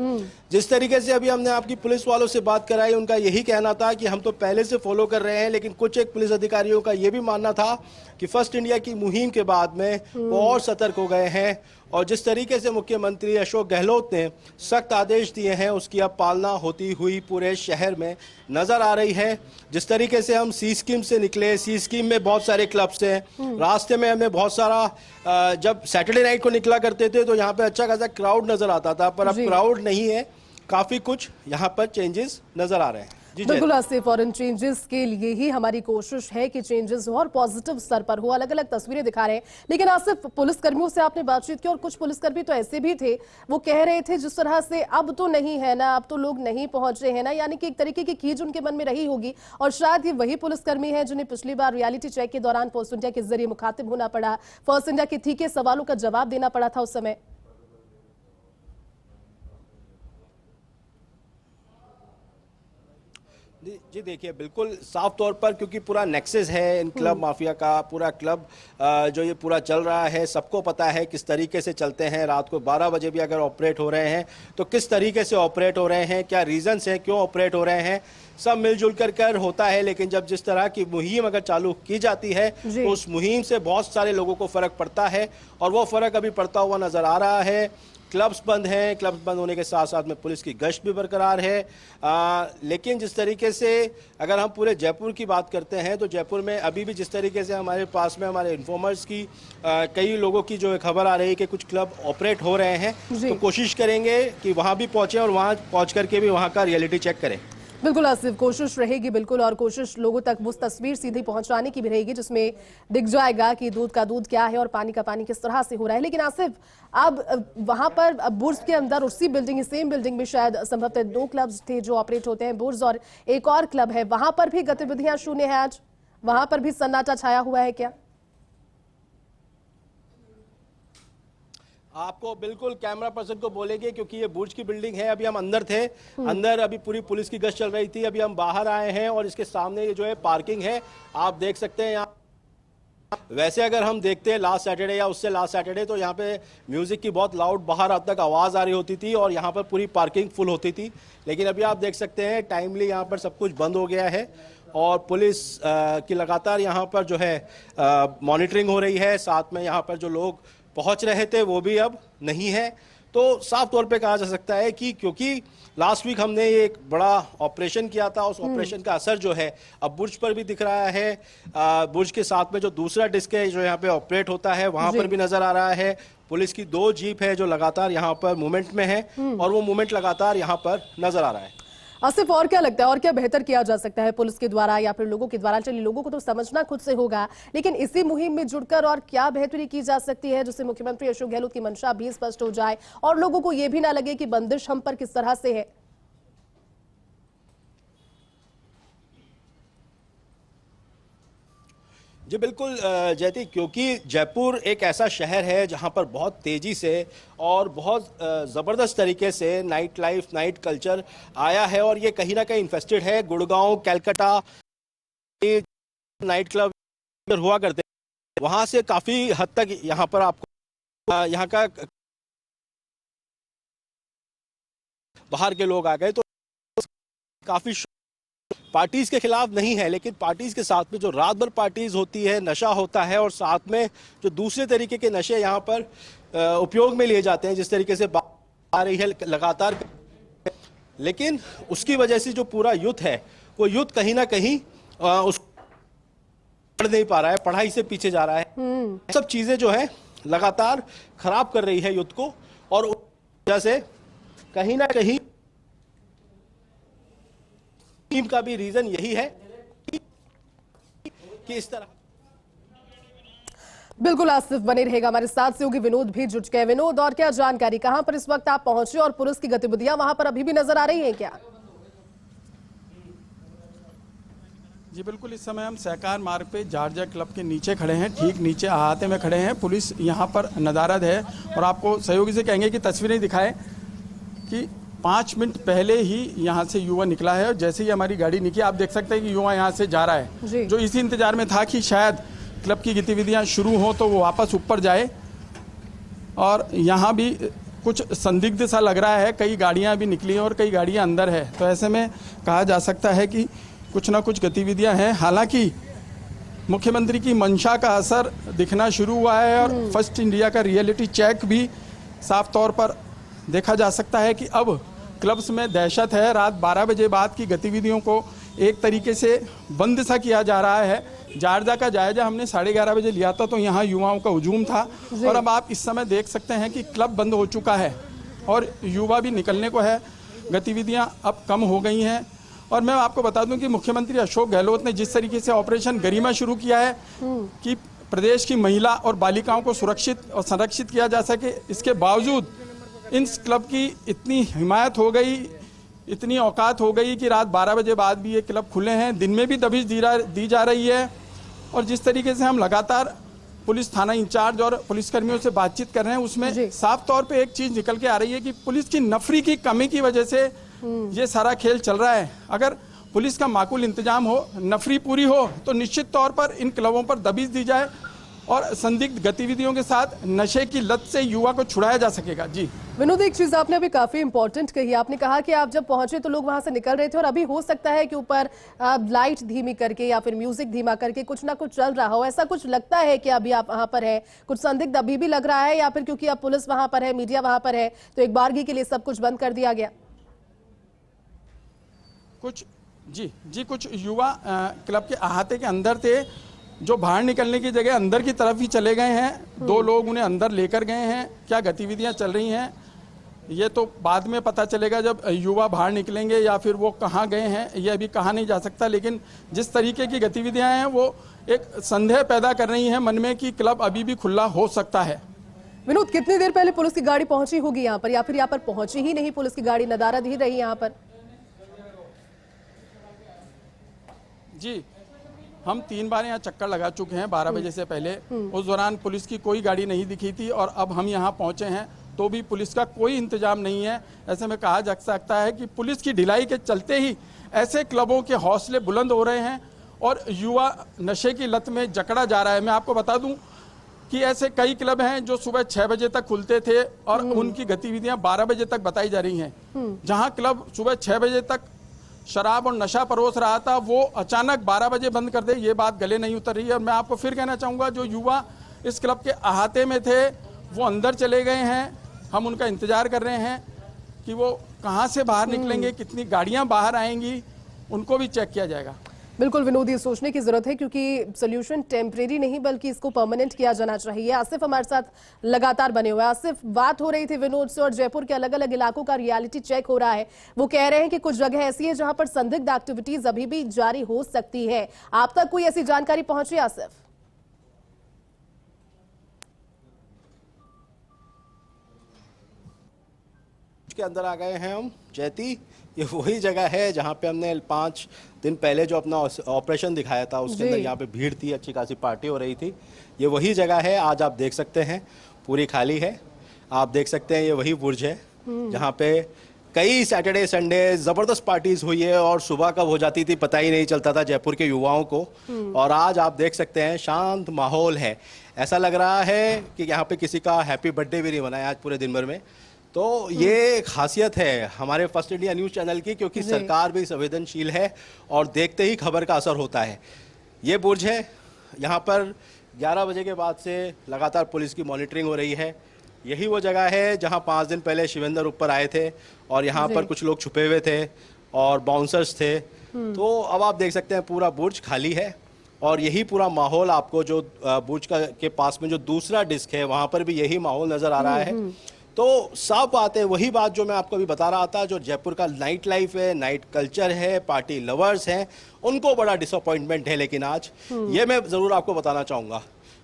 जिस तरीके से अभी हमने आपकी पुलिस वालों से बात कराई, उनका यही कहना था कि हम तो पहले से फॉलो कर रहे हैं, लेकिन कुछ एक पुलिस अधिकारियों का ये भी मानना था कि फर्स्ट इंडिया की मुहिम के बाद में वो और सतर्क हो गए हैं। और जिस तरीके से मुख्यमंत्री अशोक गहलोत ने सख्त आदेश दिए हैं, उसकी अब पालना होती हुई पूरे शहर में नजर आ रही है। जिस तरीके से हम सी स्कीम से निकले, सी स्कीम में बहुत सारे क्लब्स हैं। रास्ते में हमें बहुत सारा, जब सैटरडे नाइट को निकला करते थे तो यहाँ पे अच्छा खासा क्राउड नजर आता था, पर अब क्राउड नहीं है। काफी कुछ यहाँ पर चेंजेस नजर आ रहे हैं। बिल्कुल आसिफ, और इन चेंजेस के लिए ही हमारी कोशिश है कि चेंजेस हो और पॉजिटिव स्तर पर हो। अलग अलग तस्वीरें दिखा रहे हैं, लेकिन आसिफ, पुलिसकर्मियों से आपने बातचीत की और कुछ पुलिसकर्मी तो ऐसे भी थे, वो कह रहे थे जिस तरह से अब तो नहीं है ना, अब तो लोग नहीं पहुंच रहे हैं ना, यानी कि एक तरीके की खींच उनके मन में रही होगी। और शायद ये वही पुलिसकर्मी है जिन्हें पिछली बार रियलिटी चेक के दौरान फर्स्ट इंडिया के जरिए मुखातिब होना पड़ा, फर्स्ट इंडिया के तीखे सवालों का जवाब देना पड़ा था उस समय। जी देखिए, बिल्कुल साफ तौर पर, क्योंकि पूरा नेक्सस है इन क्लब माफिया का, पूरा क्लब जो ये पूरा चल रहा है, सबको पता है किस तरीके से चलते हैं। रात को 12 बजे भी अगर ऑपरेट हो रहे हैं तो किस तरीके से ऑपरेट हो रहे हैं, क्या रीजंस हैं, क्यों ऑपरेट हो रहे हैं, सब मिलजुल कर होता है। लेकिन जब जिस तरह की मुहिम अगर चालू की जाती है तो उस मुहिम से बहुत सारे लोगों को फर्क पड़ता है, और वो फर्क अभी पड़ता हुआ नजर आ रहा है। क्लब्स बंद हैं, क्लब्स बंद होने के साथ साथ में पुलिस की गश्त भी बरकरार है। लेकिन जिस तरीके से अगर हम पूरे जयपुर की बात करते हैं तो जयपुर में अभी भी जिस तरीके से हमारे पास में हमारे इन्फॉर्मर्स की कई लोगों की जो खबर आ रही है कि कुछ क्लब ऑपरेट हो रहे हैं, तो कोशिश करेंगे कि वहाँ भी पहुँचें और वहाँ पहुँच करके भी वहाँ का रियलिटी चेक करें। बिल्कुल आसिफ, कोशिश रहेगी बिल्कुल, और कोशिश लोगों तक वो तस्वीर सीधी पहुंचाने की भी रहेगी जिसमें दिख जाएगा कि दूध का दूध क्या है और पानी का पानी किस तरह से हो रहा है। लेकिन आसिफ, अब वहां पर बुर्ज के अंदर उसी बिल्डिंग, सेम बिल्डिंग में शायद संभवतः 2 क्लब्स थे जो ऑपरेट होते हैं, बुर्ज और एक और क्लब है, वहां पर भी गतिविधियां शून्य है आज? वहां पर भी सन्नाटा छाया हुआ है क्या? आपको बिल्कुल कैमरा पर्सन को बोलेंगे, क्योंकि ये बुर्ज की बिल्डिंग है। अभी हम अंदर थे, अंदर अभी पूरी पुलिस की गश्त चल रही थी, अभी हम बाहर आए हैं और इसके सामने ये जो है पार्किंग है, आप देख सकते हैं यहाँ। वैसे अगर हम देखते हैं लास्ट सैटरडे या उससे लास्ट सैटरडे, तो यहाँ पे म्यूजिक की बहुत लाउड बाहर तक आवाज़ आ रही होती थी और यहाँ पर पूरी पार्किंग फुल होती थी। लेकिन अभी आप देख सकते हैं टाइमली यहाँ पर सब कुछ बंद हो गया है और पुलिस की लगातार यहाँ पर जो है मॉनिटरिंग हो रही है। साथ में यहाँ पर जो लोग पहुंच रहे थे वो भी अब नहीं है। तो साफ तौर पे कहा जा सकता है कि क्योंकि लास्ट वीक हमने ये एक बड़ा ऑपरेशन किया था, उस ऑपरेशन का असर जो है अब बुर्ज पर भी दिख रहा है। बुर्ज के साथ में जो दूसरा डिस्क है जो यहाँ पे ऑपरेट होता है वहां पर भी नजर आ रहा है। पुलिस की 2 जीप है जो लगातार यहाँ पर मूवमेंट में है और वो मूवमेंट लगातार यहाँ पर नजर आ रहा है। आसिफ, और क्या लगता है, और क्या बेहतर किया जा सकता है पुलिस के द्वारा या फिर लोगों के द्वारा? चलिए, लोगों को तो समझना खुद से होगा, लेकिन इसी मुहिम में जुड़कर और क्या बेहतरी की जा सकती है जिससे मुख्यमंत्री अशोक गहलोत की मंशा भी स्पष्ट हो जाए और लोगों को यह भी ना लगे कि बंदिश हम पर किस तरह से है? जी बिल्कुल जयती, क्योंकि जयपुर एक ऐसा शहर है जहां पर बहुत तेजी से और बहुत ज़बरदस्त तरीके से नाइट लाइफ, नाइट कल्चर आया है और ये कहीं ना कहीं इन्फेस्टेड है। गुड़गांव, कलकत्ता नाइट क्लब हुआ करते, वहां से काफ़ी हद तक यहाँ पर आपको यहाँ का बाहर के लोग आ गए, तो काफ़ी पार्टीज के खिलाफ नहीं है, लेकिन पार्टीज के साथ में जो रात भर पार्टीज होती है, नशा होता है और साथ में जो दूसरे तरीके के नशे यहाँ पर उपयोग में लिए जाते हैं, जिस तरीके से आ रही है लगातार, लेकिन उसकी वजह से जो पूरा यूथ है वो यूथ कहीं ना कहीं उस पढ़ नहीं पा रहा है, पढ़ाई से पीछे जा रहा है। सब चीजें जो है लगातार खराब कर रही है यूथ को और उस वजह से कहीं ना कहीं टीम का भी रीजन यही है कि इस तरह। बिल्कुल आसिफ, बने रहेगा हमारे साथ। से होगी विनोद भी जुट गए। विनोद, और क्या जानकारी, कहां पर इस वक्त आप पहुंचे और पुलिस की गतिविधियां वहां पर अभी भी नजर आ रही हैं क्या? जी बिल्कुल, इस समय हम सहकार मार्ग पे जॉर्जिया क्लब के नीचे खड़े हैं, ठीक नीचे अहाते में खड़े हैं। पुलिस यहाँ पर नदारद है और आपको सहयोगी से कहेंगे कि तस्वीरें दिखाएं कि 5 मिनट पहले ही यहाँ से युवा निकला है और जैसे ही हमारी गाड़ी निकली आप देख सकते हैं कि युवा यहाँ से जा रहा है, जो इसी इंतजार में था कि शायद क्लब की गतिविधियाँ शुरू हों तो वो वापस ऊपर जाए। और यहाँ भी कुछ संदिग्ध सा लग रहा है, कई गाड़ियाँ भी निकली हैं और कई गाड़ियाँ अंदर है, तो ऐसे में कहा जा सकता है कि कुछ ना कुछ गतिविधियाँ हैं। हालांकि मुख्यमंत्री की मंशा का असर दिखना शुरू हुआ है और फर्स्ट इंडिया का रियलिटी चेक भी साफ तौर पर देखा जा सकता है कि अब क्लब्स में दहशत है। रात 12 बजे बाद की गतिविधियों को एक तरीके से बंद सा किया जा रहा है। जॉर्जिया का जायजा हमने 11:30 बजे लिया था तो यहाँ युवाओं का हुजूम था और अब आप इस समय देख सकते हैं कि क्लब बंद हो चुका है और युवा भी निकलने को है, गतिविधियाँ अब कम हो गई हैं। और मैं आपको बता दूं कि मुख्यमंत्री अशोक गहलोत ने जिस तरीके से ऑपरेशन गरिमा शुरू किया है कि प्रदेश की महिला और बालिकाओं को सुरक्षित और संरक्षित किया जा सके, इसके बावजूद इन क्लब की इतनी हिमायत हो गई, इतनी औकात हो गई कि रात 12 बजे बाद भी ये क्लब खुले हैं, दिन में भी दबिश दी जा रही है। और जिस तरीके से हम लगातार पुलिस थाना इंचार्ज और पुलिसकर्मियों से बातचीत कर रहे हैं उसमें साफ तौर पे एक चीज़ निकल के आ रही है कि पुलिस की नफरी की कमी की वजह से ये सारा खेल चल रहा है। अगर पुलिस का माकूल इंतजाम हो, नफरी पूरी हो, तो निश्चित तौर पर इन क्लबों पर दबिश दी जाए और संदिग्ध गतिविधियों के साथ नशे की लत से युवा को छुड़ाया जा सकेगा। जी विनोद, एक चीज आपने अभी काफी इंपॉर्टेंट कही। आपने कहा कि आप जब पहुंचे तो लोग वहां से निकल रहे थे और अभी हो सकता है कि ऊपर लाइट धीमी करके या फिर म्यूजिक धीमा करके कुछ ना कुछ चल रहा हो। ऐसा कुछ लगता है कि अभी आप वहां पर है, कुछ संदिग्ध अभी भी लग रहा है, या फिर क्योंकि अब पुलिस वहां पर है, मीडिया वहां पर है, तो एक बारगी के लिए सब कुछ बंद कर दिया गया? कुछ युवा क्लब के अहाते के अंदर थे जो बाहर निकलने की जगह अंदर की तरफ ही चले गए हैं। 2 लोग उन्हें अंदर लेकर गए हैं। क्या गतिविधियां चल रही हैं ये तो बाद में पता चलेगा जब युवा बाहर निकलेंगे, या फिर वो कहां गए हैं ये अभी कहा नहीं जा सकता। लेकिन जिस तरीके की गतिविधियां हैं वो एक संदेह पैदा कर रही हैं मन में कि क्लब अभी भी खुला हो सकता है। विनोद, कितनी देर पहले पुलिस की गाड़ी पहुंची होगी यहाँ पर, या फिर यहाँ पर पहुंची ही नहीं पुलिस की गाड़ी, नदारद ही रही यहाँ पर? जी, हम 3 बार यहाँ चक्कर लगा चुके हैं 12 बजे से पहले। उस दौरान पुलिस की कोई गाड़ी नहीं दिखी थी और अब हम यहाँ पहुँचे हैं तो भी पुलिस का कोई इंतजाम नहीं है। ऐसे में कहा जा सकता है कि पुलिस की ढिलाई के चलते ही ऐसे क्लबों के हौसले बुलंद हो रहे हैं और युवा नशे की लत में जकड़ा जा रहा है। मैं आपको बता दूं कि ऐसे कई क्लब हैं जो सुबह 6 बजे तक खुलते थे और उनकी गतिविधियां 12 बजे तक बताई जा रही हैं। जहां क्लब सुबह 6 बजे तक शराब और नशा परोस रहा था वो अचानक 12 बजे बंद कर दे, ये बात गले नहीं उतर रही है। और मैं आपको फिर कहना चाहूँगा, जो युवा इस क्लब के अहाते में थे वो अंदर चले गए हैं। हम उनका इंतजार कर रहे हैं कि वो कहाँ से बाहर निकलेंगे, कितनी गाड़ियाँ बाहर आएंगी, उनको भी चेक किया जाएगा। बिल्कुल विनोद, ये सोचने की जरूरत है क्योंकि सोल्यूशन टेम्परेरी नहीं बल्कि इसको परमानेंट किया जाना चाहिए। आसिफ हमारे साथ लगातार बने हुए हैं। आसिफ, बात हो रही थी विनोद से और जयपुर के अलग अलग इलाकों का रियलिटी चेक हो रहा है। वो कह रहे हैं कि कुछ जगह ऐसी है जहां पर संदिग्ध एक्टिविटीज अभी भी जारी हो सकती है। आप तक कोई ऐसी जानकारी पहुंची आसिफ? के अंदर आ गए हैं हम जयती। ये वही जगह है जहाँ पे हमने 5 दिन पहले जो अपना ऑपरेशन दिखाया था उसके अंदर यहाँ पे भीड़ थी, अच्छी खासी पार्टी हो रही थी। ये वही जगह है। आज आप देख सकते हैं पूरी खाली है। आप देख सकते हैं ये वही बुर्ज है जहाँ पे कई सैटरडे संडे ज़बरदस्त पार्टीज हुई है और सुबह कब हो जाती थी पता ही नहीं चलता था जयपुर के युवाओं को। और आज आप देख सकते हैं शांत माहौल है। ऐसा लग रहा है कि यहाँ पे किसी का हैप्पी बर्थडे भी नहीं मनाया आज पूरे दिन भर में। तो ये खासियत है हमारे फर्स्ट इंडिया न्यूज़ चैनल की, क्योंकि सरकार भी संवेदनशील है और देखते ही खबर का असर होता है। ये बुर्ज है, यहाँ पर 11 बजे के बाद से लगातार पुलिस की मॉनिटरिंग हो रही है। यही वो जगह है जहाँ 5 दिन पहले शिवेंद्र ऊपर आए थे और यहाँ पर कुछ लोग छुपे हुए थे और बाउंसर्स थे। तो अब आप देख सकते हैं पूरा बुर्ज खाली है और यही पूरा माहौल आपको जो बुर्ज के पास में जो दूसरा डिस्क है वहाँ पर भी यही माहौल नज़र आ रहा है। तो साफ बात है, वही बात जो मैं आपको अभी बता रहा था, जो जयपुर का नाइट लाइफ है, नाइट कल्चर है, पार्टी लवर्स हैं, उनको बड़ा डिसअपॉइंटमेंट है। लेकिन आज ये मैं ज़रूर आपको बताना चाहूँगा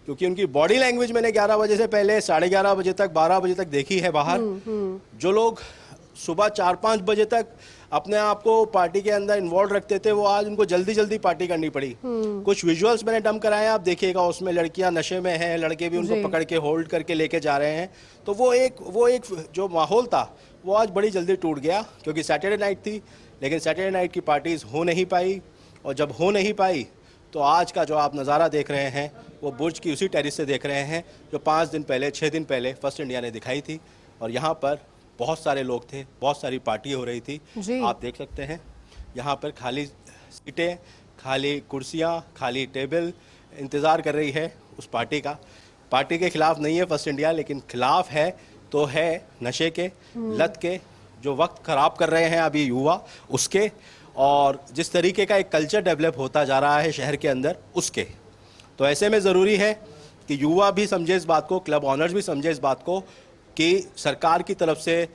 क्योंकि उनकी बॉडी लैंग्वेज मैंने 11 बजे से पहले 11:30 बजे तक 12 बजे तक देखी है बाहर। जो लोग सुबह 4-5 बजे तक अपने आप को पार्टी के अंदर इन्वॉल्व रखते थे वो आज उनको जल्दी जल्दी पार्टी करनी पड़ी। कुछ विजुअल्स मैंने डंप कराए, आप देखिएगा उसमें लड़कियां नशे में हैं, लड़के भी उनको पकड़ के होल्ड करके लेके जा रहे हैं। तो वो एक जो माहौल था वो आज बड़ी जल्दी टूट गया क्योंकि सैटरडे नाइट थी। लेकिन सैटरडे नाइट की पार्टीज हो नहीं पाई और जब हो नहीं पाई तो आज का जो आप नज़ारा देख रहे हैं वो बुर्ज की उसी टेरिस से देख रहे हैं जो 5 दिन पहले 6 दिन पहले फर्स्ट इंडिया ने दिखाई थी। और यहाँ पर बहुत सारे लोग थे, बहुत सारी पार्टी हो रही थी। आप देख सकते हैं यहाँ पर खाली सीटें, खाली कुर्सियाँ, खाली टेबल इंतज़ार कर रही है उस पार्टी का। पार्टी के खिलाफ नहीं है फर्स्ट इंडिया, लेकिन खिलाफ है तो है नशे के, लत के, जो वक्त ख़राब कर रहे हैं अभी युवा उसके, और जिस तरीके का एक कल्चर डेवलप होता जा रहा है शहर के अंदर उसके। तो ऐसे में ज़रूरी है कि युवा भी समझे इस बात को, क्लब ऑनर्स भी समझे इस बात को कि सरकार की तरफ से,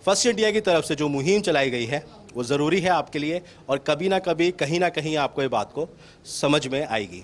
फर्स्ट इंडिया की तरफ से जो मुहिम चलाई गई है वो ज़रूरी है आपके लिए और कभी ना कभी कहीं ना कहीं आपको ये बात को समझ में आएगी।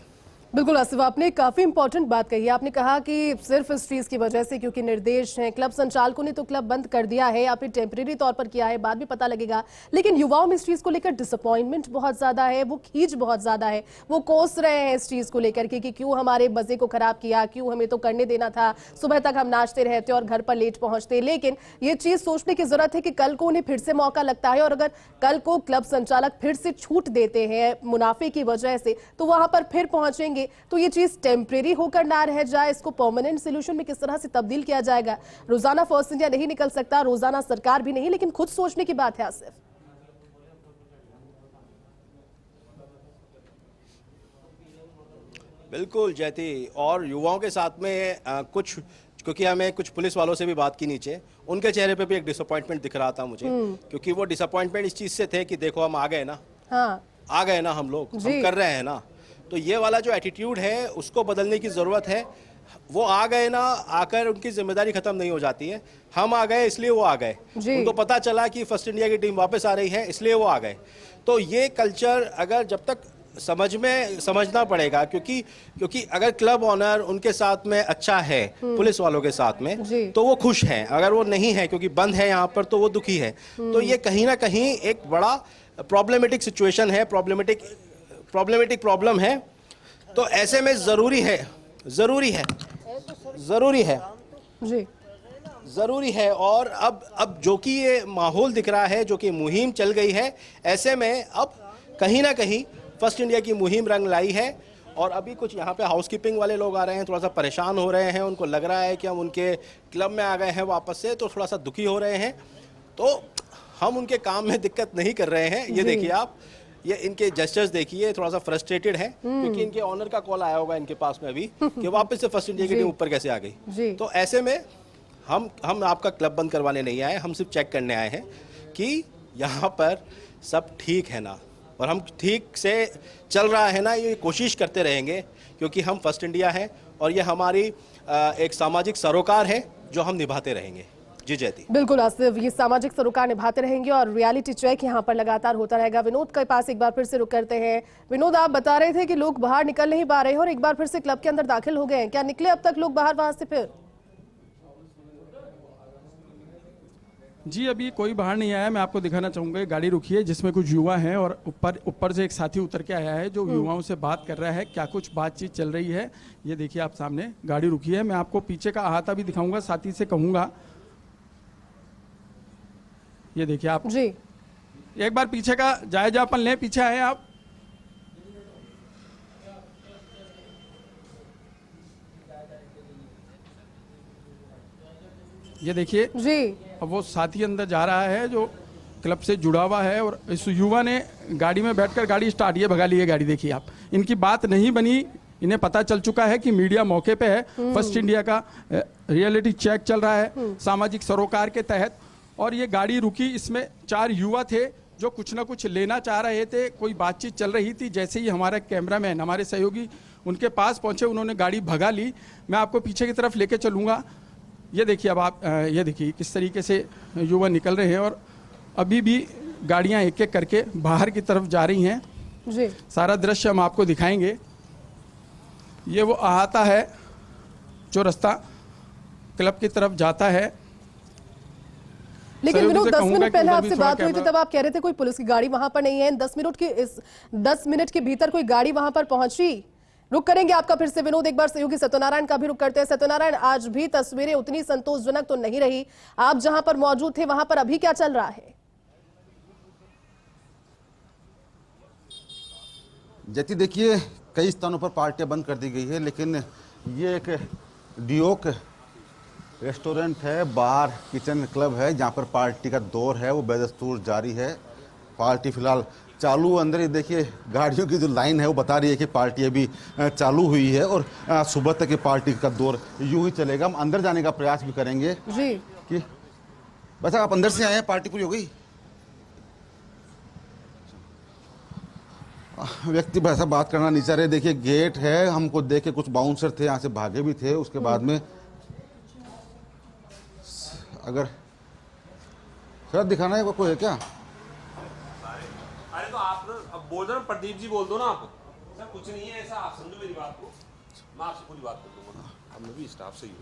बिल्कुल आसिफ, आपने काफी इंपॉर्टेंट बात कही है। आपने कहा कि सिर्फ इस चीज की वजह से, क्योंकि निर्देश हैं, क्लब संचालकों ने तो क्लब बंद कर दिया है या फिर टेम्परेरी तौर पर किया है, बाद में पता लगेगा, लेकिन युवाओं में इस चीज को लेकर डिसअपॉइंटमेंट बहुत ज्यादा है, वो खींच बहुत ज्यादा है, वो कोस रहे हैं इस चीज को लेकर के कि क्यों हमारे मजे को खराब किया, क्यों हमें तो करने देना था, सुबह तक हम नाचते रहते और घर पर लेट पहुंचते। लेकिन ये चीज सोचने की जरूरत है कि कल को उन्हें फिर से मौका लगता है, और अगर कल को क्लब संचालक फिर से छूट देते हैं मुनाफे की वजह से, तो वहां पर फिर पहुंचेंगे, तो ये चीज टेम्परेरी होकर ना रह जाए, इसको परमानेंट सोल्यूशन में किस तरह से तब्दील किया जाएगा। रोजाना फर्स्ट इंडिया नहीं निकल सकता, रोजाना सरकार भी नहीं, लेकिन खुद सोचने की बात है आसिफ। बिल्कुल जयती, और युवाओं के साथ में कुछ, क्योंकि हमें कुछ पुलिस वालों से भी बात की नीचे, उनके चेहरे पे भी एक डिसअपॉइंटमेंट दिख रहा था मुझे, क्योंकि वो डिसअपॉइंटमेंट इस चीज से थे कि देखो हम आ गए ना, हाँ, आ गए ना, हम लोग हम कर रहे हैं ना। तो ये वाला जो एटीट्यूड है उसको बदलने की जरूरत है। वो आ गए ना, आकर उनकी जिम्मेदारी खत्म नहीं हो जाती है। हम आ गए इसलिए वो आ गए, उनको पता चला कि फर्स्ट इंडिया की टीम वापस आ रही है इसलिए वो आ गए। तो ये कल्चर अगर जब तक समझना पड़ेगा, क्योंकि अगर क्लब ऑनर उनके साथ में अच्छा है, पुलिस वालों के साथ में, तो वो खुश हैं। अगर वो नहीं है, क्योंकि बंद है यहाँ पर, तो वो दुखी है। तो ये कहीं ना कहीं एक बड़ा प्रॉब्लमेटिक सिचुएशन है, प्रॉब्लमेटिक प्रॉब्लम है। तो ऐसे में जरूरी है। और अब जो कि ये माहौल दिख रहा है, जो कि मुहिम चल गई है, ऐसे में अब कहीं ना कहीं फर्स्ट इंडिया की मुहिम रंग लाई है। और अभी कुछ यहाँ पे हाउसकीपिंग वाले लोग आ रहे हैं, थोड़ा सा परेशान हो रहे हैं, उनको लग रहा है कि हम उनके क्लब में आ गए हैं वापस से, तो थोड़ा सा दुखी हो रहे हैं। तो हम उनके काम में दिक्कत नहीं कर रहे हैं। ये देखिए आप, ये इनके जेस्चर्स देखिए, थोड़ा सा फ्रस्ट्रेटेड है, क्योंकि इनके ऑनर का कॉल आया होगा इनके पास में अभी कि वापस से फर्स्ट इंडिया की टीम ऊपर कैसे आ गई। तो ऐसे में हम आपका क्लब बंद करवाने नहीं आए, हम सिर्फ चेक करने आए हैं कि यहाँ पर सब ठीक है ना, और हम ठीक से चल रहा है ना, ये कोशिश करते रहेंगे, क्योंकि हम फर्स्ट इंडिया हैं और ये हमारी एक सामाजिक सरोकार है जो हम निभाते रहेंगे। जी जयती, बिल्कुल आसिफ, ये सामाजिक सरोकार निभाते रहेंगे और रियलिटी चेक यहाँ पर लगातार होता रहेगा। विनोद के पास एक बार फिर से रुक करते हैं। विनोद, आप बता रहे थे कि लोग बाहर निकल नहीं पा रहे हैं और एक बार फिर से क्लब के अंदर दाखिल हो गए हैं, क्या निकले अब तक लोग बाहर वहां से? फिर जी अभी कोई बाहर नहीं आया। मैं आपको दिखाना चाहूंगा, गाड़ी रुकी है जिसमें कुछ युवा हैं और ऊपर से एक साथी उतर के आया है जो युवाओं से बात कर रहा है। क्या कुछ बातचीत चल रही है ये देखिए आप सामने, गाड़ी रुकी है। मैं आपको पीछे का अहाता भी दिखाऊंगा, साथी से कहूंगा, ये देखिए आप जी एक बार पीछे का जायजापन लें। पीछे आए आप, ये देखिए जी, अब वो साथी अंदर जा रहा है जो क्लब से जुड़ा हुआ है और इस युवा ने गाड़ी में बैठकर गाड़ी स्टार्ट, ये भगा ली है गाड़ी। देखिए आप, इनकी बात नहीं बनी, इन्हें पता चल चुका है कि मीडिया मौके पे है, फर्स्ट इंडिया का रियलिटी चेक चल रहा है सामाजिक सरोकार के तहत, और ये गाड़ी रुकी। इसमें 4 युवा थे जो कुछ ना कुछ लेना चाह रहे थे, कोई बातचीत चल रही थी। जैसे ही हमारा कैमरामैन, हमारे सहयोगी उनके पास पहुंचे, उन्होंने गाड़ी भगा ली। मैं आपको पीछे की तरफ लेके चलूंगा। ये देखिए अब आप, ये देखिए किस तरीके से युवा निकल रहे हैं और अभी भी गाड़ियां एक एक करके बाहर की तरफ जा रही हैं जी। सारा दृश्य हम आपको दिखाएंगे। ये वो अहाता है जो रास्ता क्लब की तरफ जाता है। लेकिन विनोद, 10 मिनट पहले आपसे बात हुई थी, तब आप कह रहे थे कोई पुलिस की गाड़ी वहां पर नहीं है। 10 मिनट के भीतर कोई गाड़ी वहां पर पहुंची? रुक करेंगे आपका फिर से विनोद, एक बार सहयोगी सत्यनारायण का भी रुक करते हैं। सत्यनारायण, आज भी तस्वीरें उतनी संतोषजनक तो नहीं रही, आप जहां पर मौजूद थे वहां पर अभी क्या चल रहा है? जैसे देखिए कई स्थानों पर पार्टियां बंद कर दी गई है, लेकिन ये एक डियोक रेस्टोरेंट है, बार, किचन क्लब है, जहां पर पार्टी का दौर है वो बेदस्तूर जारी है। पार्टी फिलहाल चालू, अंदर ही देखिए गाड़ियों की जो लाइन है वो बता रही है कि पार्टी अभी चालू हुई है और सुबह तक ये पार्टी का दौर यूं ही चलेगा। हम अंदर जाने का प्रयास भी करेंगे जी कि बस आप अंदर से आए हैं, पार्टी पूरी हो गई। व्यक्ति भाषा बात करना नहीं चाह रहे। देखिए गेट है, हमको देख के कुछ बाउंसर थे यहाँ से भागे भी थे। उसके बाद में अगर सर दिखाना है कोई है क्या? अरे तो आप अब बोल रहे हो, प्रदीप जी बोल दो ना आप। कुछ नहीं है ऐसा, आप समझो मेरी बात को, मैं आपसे पूरी बात कर दूंगा। हम लोग भी स्टाफ से ही हो,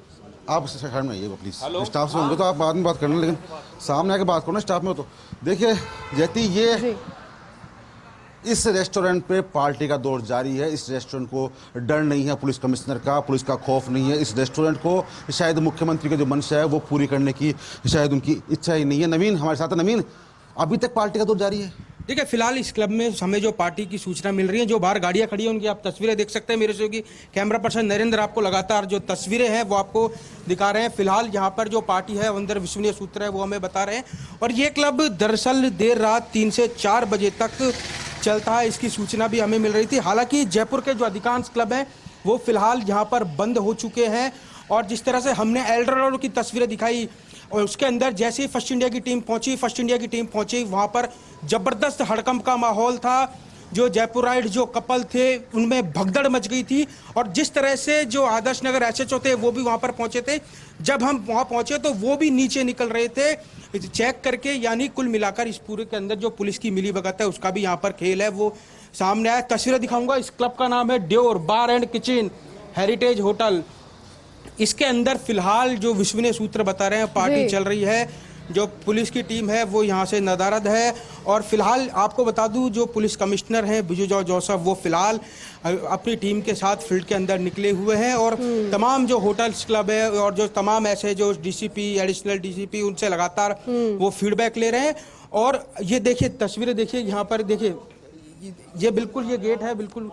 आप साइड में आइए प्लीज। स्टाफ से होंगे तो आप बाद में बात करना, लेकिन सामने आके बात करो ना स्टाफ में। तो देखिए जयती, ये इस रेस्टोरेंट पे पार्टी का दौर जारी है। इस रेस्टोरेंट को डर नहीं है पुलिस कमिश्नर का, पुलिस का खौफ नहीं है। इस रेस्टोरेंट को शायद मुख्यमंत्री का जो मंशा है वो पूरी करने की शायद उनकी इच्छा ही नहीं है। नवीन हमारे साथ है। नवीन, अभी तक पार्टी का दौर जारी है? देखिए, फिलहाल इस क्लब में हमें जो पार्टी की सूचना मिल रही है, जो बाहर गाड़ियां खड़ी हैं उनकी आप तस्वीरें देख सकते हैं। मेरे सहयोगी कैमरा पर्सन नरेंद्र आपको लगातार जो तस्वीरें हैं वो आपको दिखा रहे हैं। फिलहाल यहाँ पर जो पार्टी है अंदर विश्वसनीय सूत्र है वो हमें बता रहे हैं। और ये क्लब दरअसल देर रात 3 से 4 बजे तक चलता है, इसकी सूचना भी हमें मिल रही थी। हालांकि जयपुर के जो अधिकांश क्लब हैं वो फिलहाल यहाँ पर बंद हो चुके हैं। और जिस तरह से हमने एल्डोराडो की तस्वीरें दिखाई और उसके अंदर जैसे ही फर्स्ट इंडिया की टीम पहुंची वहां पर जबरदस्त हड़कंप का माहौल था। जो जयपुराइट जो कपल थे उनमें भगदड़ मच गई थी। और जिस तरह से जो आदर्श नगर एसएचओ थे वो भी वहां पर पहुंचे थे। जब हम वहां पहुंचे तो वो भी नीचे निकल रहे थे चेक करके। यानी कुल मिलाकर इस पूरे के अंदर जो पुलिस की मिलीभगत है उसका भी यहाँ पर खेल है वो सामने आया। तस्वीरें दिखाऊंगा। इस क्लब का नाम है ड्योर बार एंड किचन हेरिटेज होटल। इसके अंदर फिलहाल जो विश्वसनीय सूत्र बता रहे हैं पार्टी चल रही है। जो पुलिस की टीम है वो यहाँ से नदारद है। और फिलहाल आपको बता दूं जो पुलिस कमिश्नर हैं बिजू जॉर्ज जोसेफ वो फिलहाल अपनी टीम के साथ फील्ड के अंदर निकले हुए हैं। और तमाम जो होटल्स क्लब है और जो तमाम ऐसे जो डीसीपी एडिशनल डीसीपी उनसे लगातार वो फीडबैक ले रहे हैं। और ये देखिए तस्वीरें देखिए, यहाँ पर देखिए ये बिल्कुल ये गेट है बिल्कुल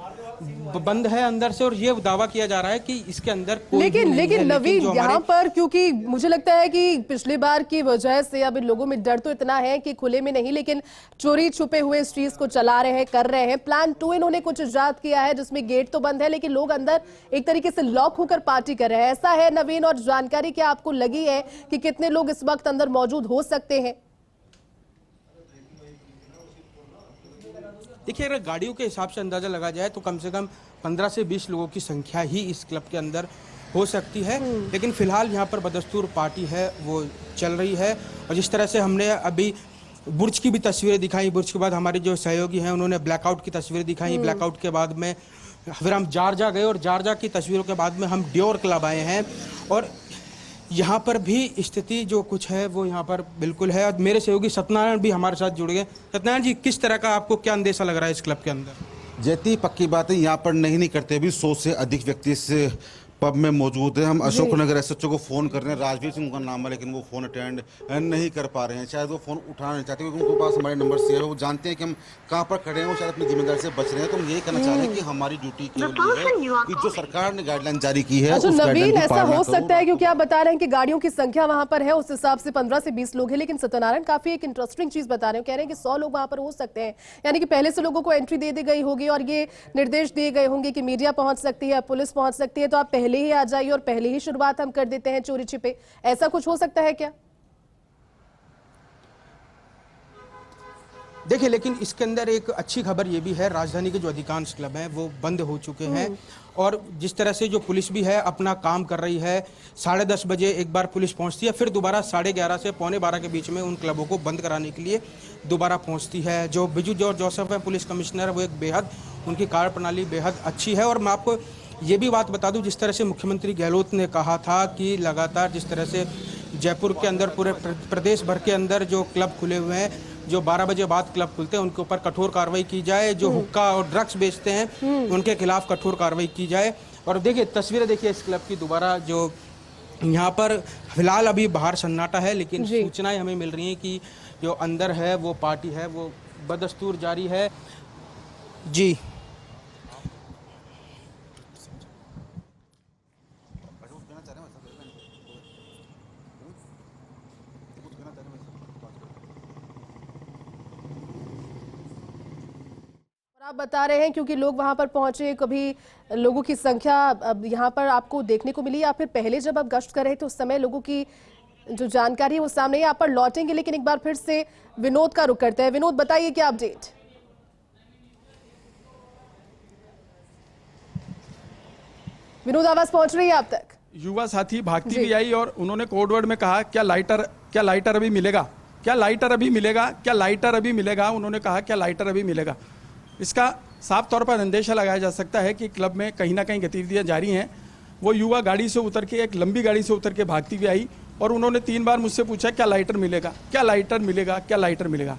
बंद है अंदर से। और ये दावा किया जा रहा है कि इसके अंदर कोई लेकिन नवीन यहाँ पर, क्योंकि मुझे लगता है कि पिछली बार की वजह से अब इन लोगों में डर तो इतना है कि खुले में नहीं, लेकिन चोरी छुपे हुए इस चीज को चला रहे हैं, कर रहे हैं। प्लान 2 इन्होंने कुछ इजाद किया है जिसमें गेट तो बंद है लेकिन लोग अंदर एक तरीके से लॉक होकर पार्टी कर रहे हैं। ऐसा है नवीन? और जानकारी क्या आपको लगी है कि कितने लोग इस वक्त अंदर मौजूद हो सकते हैं? देखिए, अगर गाड़ियों के हिसाब से अंदाजा लगा जाए तो कम से कम 15 से 20 लोगों की संख्या ही इस क्लब के अंदर हो सकती है। लेकिन फिलहाल यहाँ पर बदस्तूर पार्टी है वो चल रही है। और जिस तरह से हमने अभी बुर्ज की भी तस्वीरें दिखाई, बुर्ज के बाद हमारे जो सहयोगी हैं उन्होंने ब्लैकआउट की तस्वीरें दिखाई। ब्लैकआउट के बाद में फिर हम जारजा गए और जारजा की तस्वीरों के बाद में हम ड्योर क्लब आए हैं। और यहाँ पर भी स्थिति जो कुछ है वो यहाँ पर बिल्कुल है। और मेरे सहयोगी सत्यनारायण भी हमारे साथ जुड़ गए। सत्यनारायण जी, किस तरह का आपको क्या अंदेशा लग रहा है इस क्लब के अंदर? जयती, पक्की बात है यहाँ पर नहीं करते। अभी 100 से अधिक व्यक्ति इस पब में मौजूद है। हम अशोक नगर एसएचओ को फोन कर रहे हैं, राजवीर सिंह उनका नाम है, लेकिन वो फोन अटेंड नहीं कर पा रहे हैं। शायद वो फोन उठाना नहीं चाहते क्योंकि उनके पास हमारे नंबर सेव है। वो जानते हैं कि हम कहाँ पर खड़े हैं, वो शायद अपनी जिम्मेदारी से बच रहे हैं। तो हम यही कहना चाह रहे हैं कि हमारी ड्यूटी केवल ये है कि जो सरकार ने गाइडलाइन जारी की है अच्छा नवीन, ऐसा हो सकता है क्योंकि आप बता रहे हैं कि गाड़ियों की संख्या वहां पर है उस हिसाब से 15 से 20 लोग हैं। लेकिन सत्यनारायण काफी एक इंटरेस्टिंग चीज बता रहे हैं, कह रहे हैं कि 100 लोग वहां पर हो सकते हैं। यानी कि पहले से लोगों को एंट्री दे दी गई होगी और ये निर्देश दिए गए होंगे कि मीडिया पहुंच सकती है, पुलिस पहुंच सकती है, तो आप पहले ही आ जाइए और पहले ही शुरुआत हम कर देते हैं चोरी छिपे। ऐसा कुछ हो सकता है क्या? देखिए, लेकिन इसके अंदर एक अच्छी खबर ये भी है, राजधानी के जो अधिकांश क्लब हैं वो बंद हो चुके हैं। और जिस तरह से जो पुलिस भी है अपना काम कर रही है। 10:30 बजे एक बार पुलिस पहुंचती है, फिर दोबारा 11:30 से 11:45 के बीच में उन क्लबों को बंद कराने के लिए दोबारा पहुंचती है। जो बिजू जॉर्ज जोसेफ है पुलिस कमिश्नर, वो एक बेहद उनकी कार्यप्रणाली बेहद अच्छी है। और मैं आपको ये भी बात बता दूं, जिस तरह से मुख्यमंत्री गहलोत ने कहा था कि लगातार जिस तरह से जयपुर के अंदर पूरे प्रदेश भर के अंदर जो क्लब खुले हुए हैं, जो 12 बजे बाद क्लब खुलते हैं उनके ऊपर कठोर कार्रवाई की जाए। जो हुक्का और ड्रग्स बेचते हैं उनके खिलाफ कठोर कार्रवाई की जाए। और देखिए तस्वीरें देखिए इस क्लब की दोबारा। जो यहाँ पर फिलहाल अभी बाहर सन्नाटा है, लेकिन सूचनाएं हमें मिल रही हैं कि जो अंदर है वो पार्टी है वो बदस्तूर जारी है। जी आप बता रहे हैं क्योंकि लोग वहां पर पहुंचे, कभी लोगों की संख्या अब यहाँ पर आपको देखने को मिली या फिर पहले जब आप गश्त कर रहे थे उस समय लोगों की जो जानकारी है वो सामने यहाँ पर लौटेंगे। लेकिन एक बार फिर से विनोद का रुख करते हैं। विनोद, बताइए क्या अपडेट? विनोद, आवाज पहुंच रही है आप तक? युवा साथी भागती भी आई और उन्होंने कोड वर्ड में कहा, क्या लाइटर अभी मिलेगा, क्या लाइटर अभी मिलेगा, क्या लाइटर अभी मिलेगा। उन्होंने कहा क्या लाइटर अभी मिलेगा। इसका साफ तौर पर अंदेशा लगाया जा सकता है कि क्लब में कहीं ना कहीं गतिविधियां जारी हैं। वो युवा गाड़ी से उतर के, एक लंबी गाड़ी से उतर के भागती हुई आई और उन्होंने 3 बार मुझसे पूछा क्या लाइटर मिलेगा, क्या लाइटर मिलेगा, क्या लाइटर मिलेगा।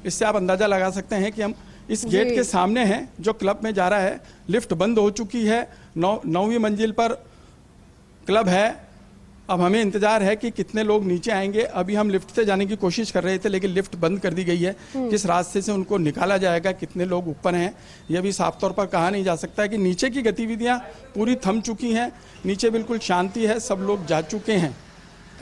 इससे आप अंदाजा लगा सकते हैं कि हम इस गेट के सामने हैं जो क्लब में जा रहा है। लिफ्ट बंद हो चुकी है, 9वीं मंजिल पर क्लब है। अब हमें इंतजार है कि कितने लोग नीचे आएंगे। अभी हम लिफ्ट से जाने की कोशिश कर रहे थे लेकिन लिफ्ट बंद कर दी गई है। किस रास्ते से उनको निकाला जाएगा, कितने लोग ऊपर हैं, यह भी साफ तौर पर कहा नहीं जा सकता है। कि नीचे की गतिविधियां पूरी थम चुकी हैं, नीचे बिल्कुल शांति है, सब लोग जा चुके हैं।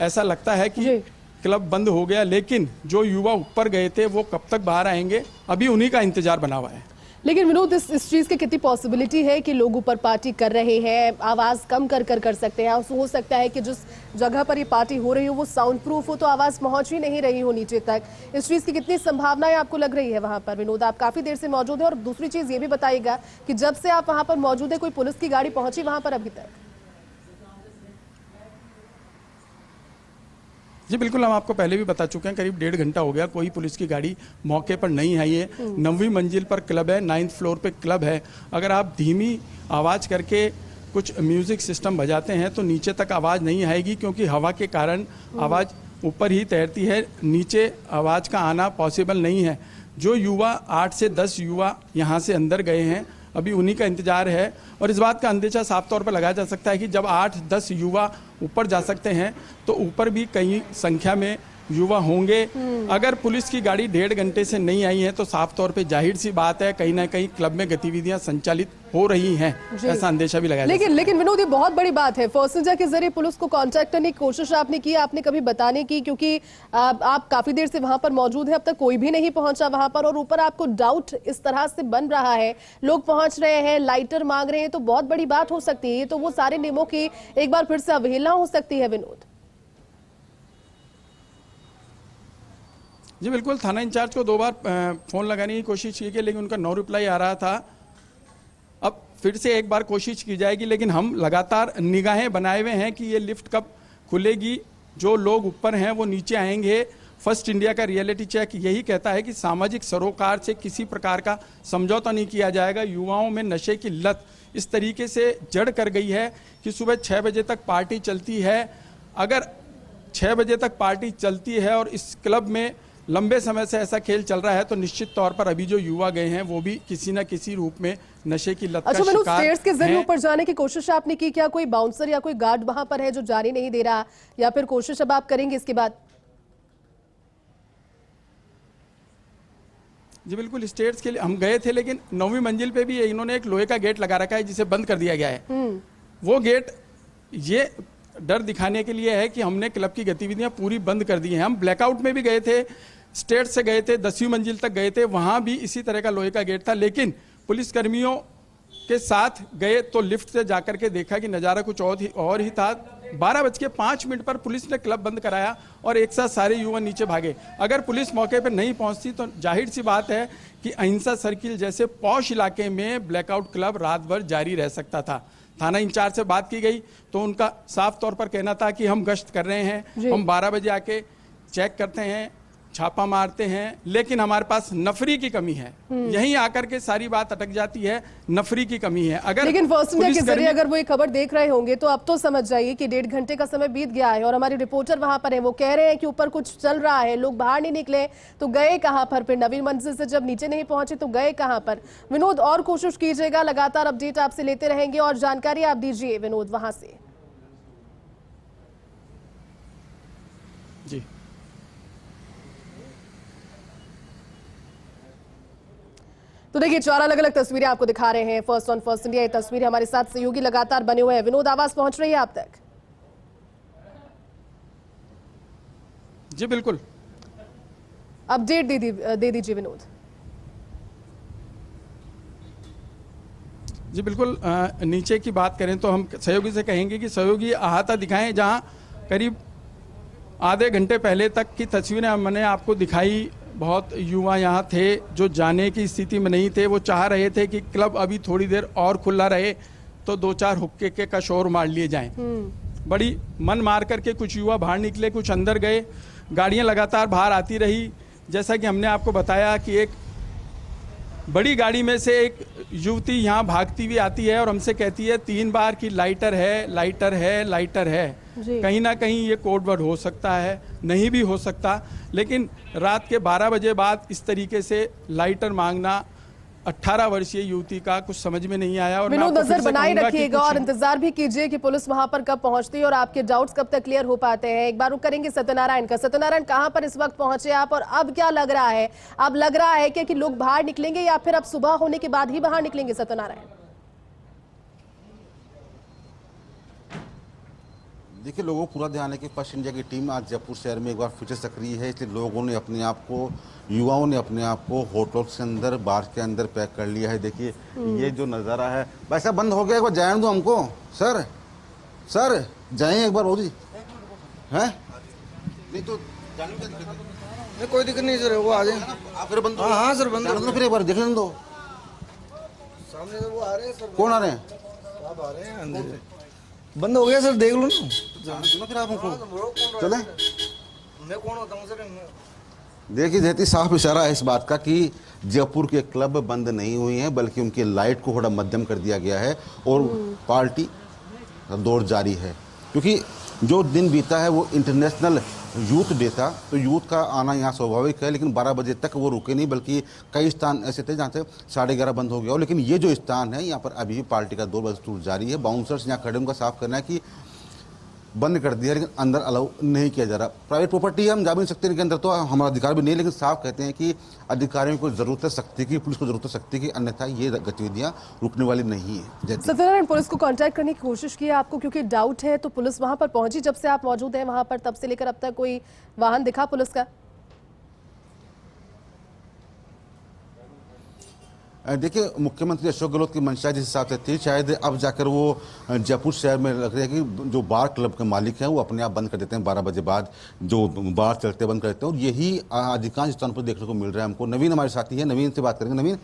ऐसा लगता है कि क्लब बंद हो गया, लेकिन जो युवा ऊपर गए थे वो कब तक बाहर आएंगे, अभी उन्हीं का इंतजार बना हुआ है। लेकिन विनोद, इस चीज की कितनी पॉसिबिलिटी है कि लोग ऊपर पार्टी कर रहे हैं, आवाज कम कर सकते हैं। हो सकता है कि जिस जगह पर ये पार्टी हो रही हो वो साउंड प्रूफ हो, तो आवाज पहुंच ही नहीं रही हो नीचे तक। इस चीज की कितनी संभावनाएं आपको लग रही है वहां पर? विनोद, आप काफी देर से मौजूद है और दूसरी चीज ये भी बताइएगा कि जब से आप वहां पर मौजूद है कोई पुलिस की गाड़ी पहुंची वहां पर अभी तक? जी बिल्कुल, हम आपको पहले भी बता चुके हैं, करीब 1.5 घंटा हो गया कोई पुलिस की गाड़ी मौके पर नहीं आई है। 9वीं मंजिल पर क्लब है, 9th फ्लोर पे क्लब है। अगर आप धीमी आवाज़ करके कुछ म्यूज़िक सिस्टम बजाते हैं तो नीचे तक आवाज़ नहीं आएगी, क्योंकि हवा के कारण आवाज़ ऊपर ही तैरती है, नीचे आवाज़ का आना पॉसिबल नहीं है। जो युवा 8 से 10 युवा यहाँ से अंदर गए हैं, अभी उन्हीं का इंतजार है। और इस बात का अंदेशा साफ तौर पर लगाया जा सकता है कि जब 8-10 युवा ऊपर जा सकते हैं तो ऊपर भी कई संख्या में युवा होंगे। अगर पुलिस की गाड़ी 1.5 घंटे से नहीं आई है तो साफ तौर पे जाहिर सी बात है कहीं ना कहीं क्लब में गतिविधियां संचालित हो रही हैं, ऐसा अंदेशा भी लगाया। लेकिन विनोद, ये बहुत बड़ी बात है। फर्स्ट इंडिया के जरिए पुलिस को कांटेक्ट करने की कोशिश आपने की, आपने कभी बताने की, क्योंकि आप काफी देर से वहां पर मौजूद है, अब तक कोई भी नहीं पहुंचा वहां पर, और ऊपर आपको डाउट इस तरह से बन रहा है, लोग पहुंच रहे हैं, लाइटर मांग रहे हैं, तो बहुत बड़ी बात हो सकती है। तो वो सारे नियमों की एक बार फिर से अवहेलना हो सकती है विनोद। जी बिल्कुल, थाना इंचार्ज को 2 बार फ़ोन लगाने की कोशिश की गई लेकिन उनका नो रिप्लाई आ रहा था। अब फिर से एक बार कोशिश की जाएगी, लेकिन हम लगातार निगाहें बनाए हुए हैं कि ये लिफ्ट कब खुलेगी, जो लोग ऊपर हैं वो नीचे आएंगे। फर्स्ट इंडिया का रियलिटी चेक यही कहता है कि सामाजिक सरोकार से किसी प्रकार का समझौता नहीं किया जाएगा। युवाओं में नशे की लत इस तरीके से जड़ कर गई है कि सुबह 6 बजे तक पार्टी चलती है। अगर 6 बजे तक पार्टी चलती है और इस क्लब में लंबे समय से ऐसा खेल चल रहा है तो निश्चित तौर पर अभी जो युवा गए हैं वो भी किसी न किसी रूप में नशे की लत का शिकार हैं। स्टेयर्स के जरिए ऊपर जाने की कोशिश आपने की क्या? कोई बाउंसर या कोई गार्ड वहां पर है जो जाने नहीं दे रहा, या फिर कोशिश अब आप करेंगे इसके बाद? जी बिल्कुल, स्टेयर्स के लिए हम गए थे लेकिन 9वीं मंजिल पे भी इन्होंने एक लोहे का गेट लगा रखा है जिसे बंद कर दिया गया है। वो गेट ये डर दिखाने के लिए है कि हमने क्लब की गतिविधियां पूरी बंद कर दी हैं। हम ब्लैकआउट में भी गए थे, स्टेट से गए थे, 10वीं मंजिल तक गए थे, वहां भी इसी तरह का लोहे का गेट था, लेकिन पुलिस कर्मियों के साथ गए तो लिफ्ट से जाकर के देखा कि नज़ारा कुछ और ही था। 12:05 पर पुलिस ने क्लब बंद कराया और एक साथ सारे युवा नीचे भागे। अगर पुलिस मौके पर नहीं पहुंचती तो जाहिर सी बात है कि अहिंसा सर्किल जैसे पॉश इलाके में ब्लैकआउट क्लब रात भर जारी रह सकता था। थाना इंचार्ज से बात की गई तो उनका साफ तौर पर कहना था कि हम गश्त कर रहे हैं, हम 12 बजे आके चेक करते हैं, छापा मारते हैं, लेकिन हमारे पास नफरी की कमी है। यहीं आकर के सारी बात अटक जाती है, नफरी की कमी है। अगर लेकिन फर्स्ट इंडिया के जरिए अगर वो ये खबर देख रहे होंगे तो अब तो समझ जाइए कि 1.5 घंटे का समय बीत गया है और हमारे रिपोर्टर वहां पर है, वो कह रहे हैं कि ऊपर कुछ चल रहा है, लोग बाहर नहीं निकले, तो गए कहां पर? फिर 9वीं मंजिल से जब नीचे नहीं पहुंचे तो गए कहां पर? विनोद, और कोशिश कीजिएगा, लगातार अपडेट आपसे लेते रहेंगे और जानकारी आप दीजिए विनोद वहां से। जी तो देखिए, 4 अलग-अलग तस्वीरें आपको दिखा रहे हैं फर्स्ट ऑन फर्स्ट इंडिया। ये तस्वीरें हमारे साथ सहयोगी लगातार बने हुए हैं। विनोद, आवाज पहुंच रही है आप तक? जी बिल्कुल, अपडेट दे दीजिए विनोद। जी बिल्कुल, नीचे की बात करें तो हम सहयोगी से कहेंगे कि सहयोगी अहाता दिखाएं, जहां करीब आधे घंटे पहले तक की तस्वीरें मैंने आपको दिखाई। बहुत युवा यहाँ थे जो जाने की स्थिति में नहीं थे, वो चाह रहे थे कि क्लब अभी थोड़ी देर और खुला रहे तो 2-4 हुक्के का शोर मार लिए जाएं। बड़ी मन मार करके कुछ युवा बाहर निकले, कुछ अंदर गए, गाड़ियाँ लगातार बाहर आती रही। जैसा कि हमने आपको बताया कि एक बड़ी गाड़ी में से एक युवती यहाँ भागती हुई आती है और हमसे कहती है 3 बार कि लाइटर है, लाइटर है, लाइटर है। कहीं ना कहीं ये कोड वर्ड हो सकता है, नहीं भी हो सकता, लेकिन रात के 12 बजे बाद इस तरीके से लाइटर मांगना 18 वर्षीय युवती का कुछ समझ में नहीं आया। और विनोद, नजर बनाए रखिएगा और इंतजार भी कीजिए कि पुलिस वहां पर कब पहुंचती है और आपके डाउट्स कब तक क्लियर हो पाते हैं। एक बार रुक करेंगे सत्यनारायण का। सत्यनारायण, कहां पर इस वक्त पहुंचे आप और अब क्या लग रहा है? अब लग रहा है कि लोग बाहर निकलेंगे या फिर अब सुबह होने के बाद ही बाहर निकलेंगे? सत्यनारायण, देखिए, लोगों को पूरा ध्यान है कि फर्स्ट इंडिया की टीम आज जयपुर शहर में एक बार फिर से सक्रिय है, इसलिए लोगों ने अपने आप को, युवाओं ने अपने आप को होटल्स के अंदर, बार के अंदर पैक कर लिया है। देखिए ये जो नज़ारा है, वैसा बंद हो गया, एक बार जाने दो हमको। सर सर जाए एक बार हो जी, हैं? नहीं तो जाने में नहीं, कोई दिक्कत नहीं सर, वो आ जाए। आप फिर बंद, हाँ सर, बंद दो, फिर एक बार देख लेने दो। सामने से वो आ रहे हैं सर। कौन आ रहे हैं? आप आ रहे हैं अंदर से। बंद हो गया सर, देख लो ना। फिर आप हमको चले, मैं कौन होता हूँ सर? देखिए देती साफ इशारा है इस बात का कि जयपुर के क्लब बंद नहीं हुए हैं, बल्कि उनकी लाइट को थोड़ा मध्यम कर दिया गया है और पार्टी दौड़ जारी है। क्योंकि जो दिन बीता है वो इंटरनेशनल यूथ डे था, तो यूथ का आना यहाँ स्वाभाविक है, लेकिन 12 बजे तक वो रुके नहीं, बल्कि कई स्थान ऐसे थे जहाँ से 11:30 बंद हो गया हो। लेकिन ये जो स्थान है यहाँ पर अभी भी पार्टी का दौर बदस्तूर जारी है। बाउंसर्स यहाँ खड़े, उनका साफ करना है कि बंद कर दिया, लेकिन अंदर अलाउ नहीं किया जा रहा। प्राइवेट प्रॉपर्टी है, हम जा भी नहीं सकते, इनके अंदर तो हमारा अधिकार भी नहीं, लेकिन साफ कहते हैं कि अधिकारियों को जरूरत है सख्ती की, पुलिस को जरूरत है सख्ती की, अन्यथा ये गतिविधियां रुकने वाली नहीं है। सत्यनारायण, पुलिस को कांटेक्ट करने की कोशिश की है आपको, क्योंकि डाउट है, तो पुलिस वहां पर पहुंची जब से आप मौजूद हैं वहां पर, तब से लेकर अब तक कोई वाहन दिखा पुलिस का? देखिए, मुख्यमंत्री अशोक गहलोत की मंशा जिस हिसाब से थी, शायद अब जाकर वो जयपुर शहर में लग रहा है कि जो बार क्लब के मालिक हैं वो अपने आप बंद कर देते हैं, 12 बजे बाद जो बार चलते बंद कर देते हैं, और यही अधिकांश स्थानों पर देखने को मिल रहा है हमको। नवीन हमारे साथी है, नवीन से बात करेंगे। नवीन,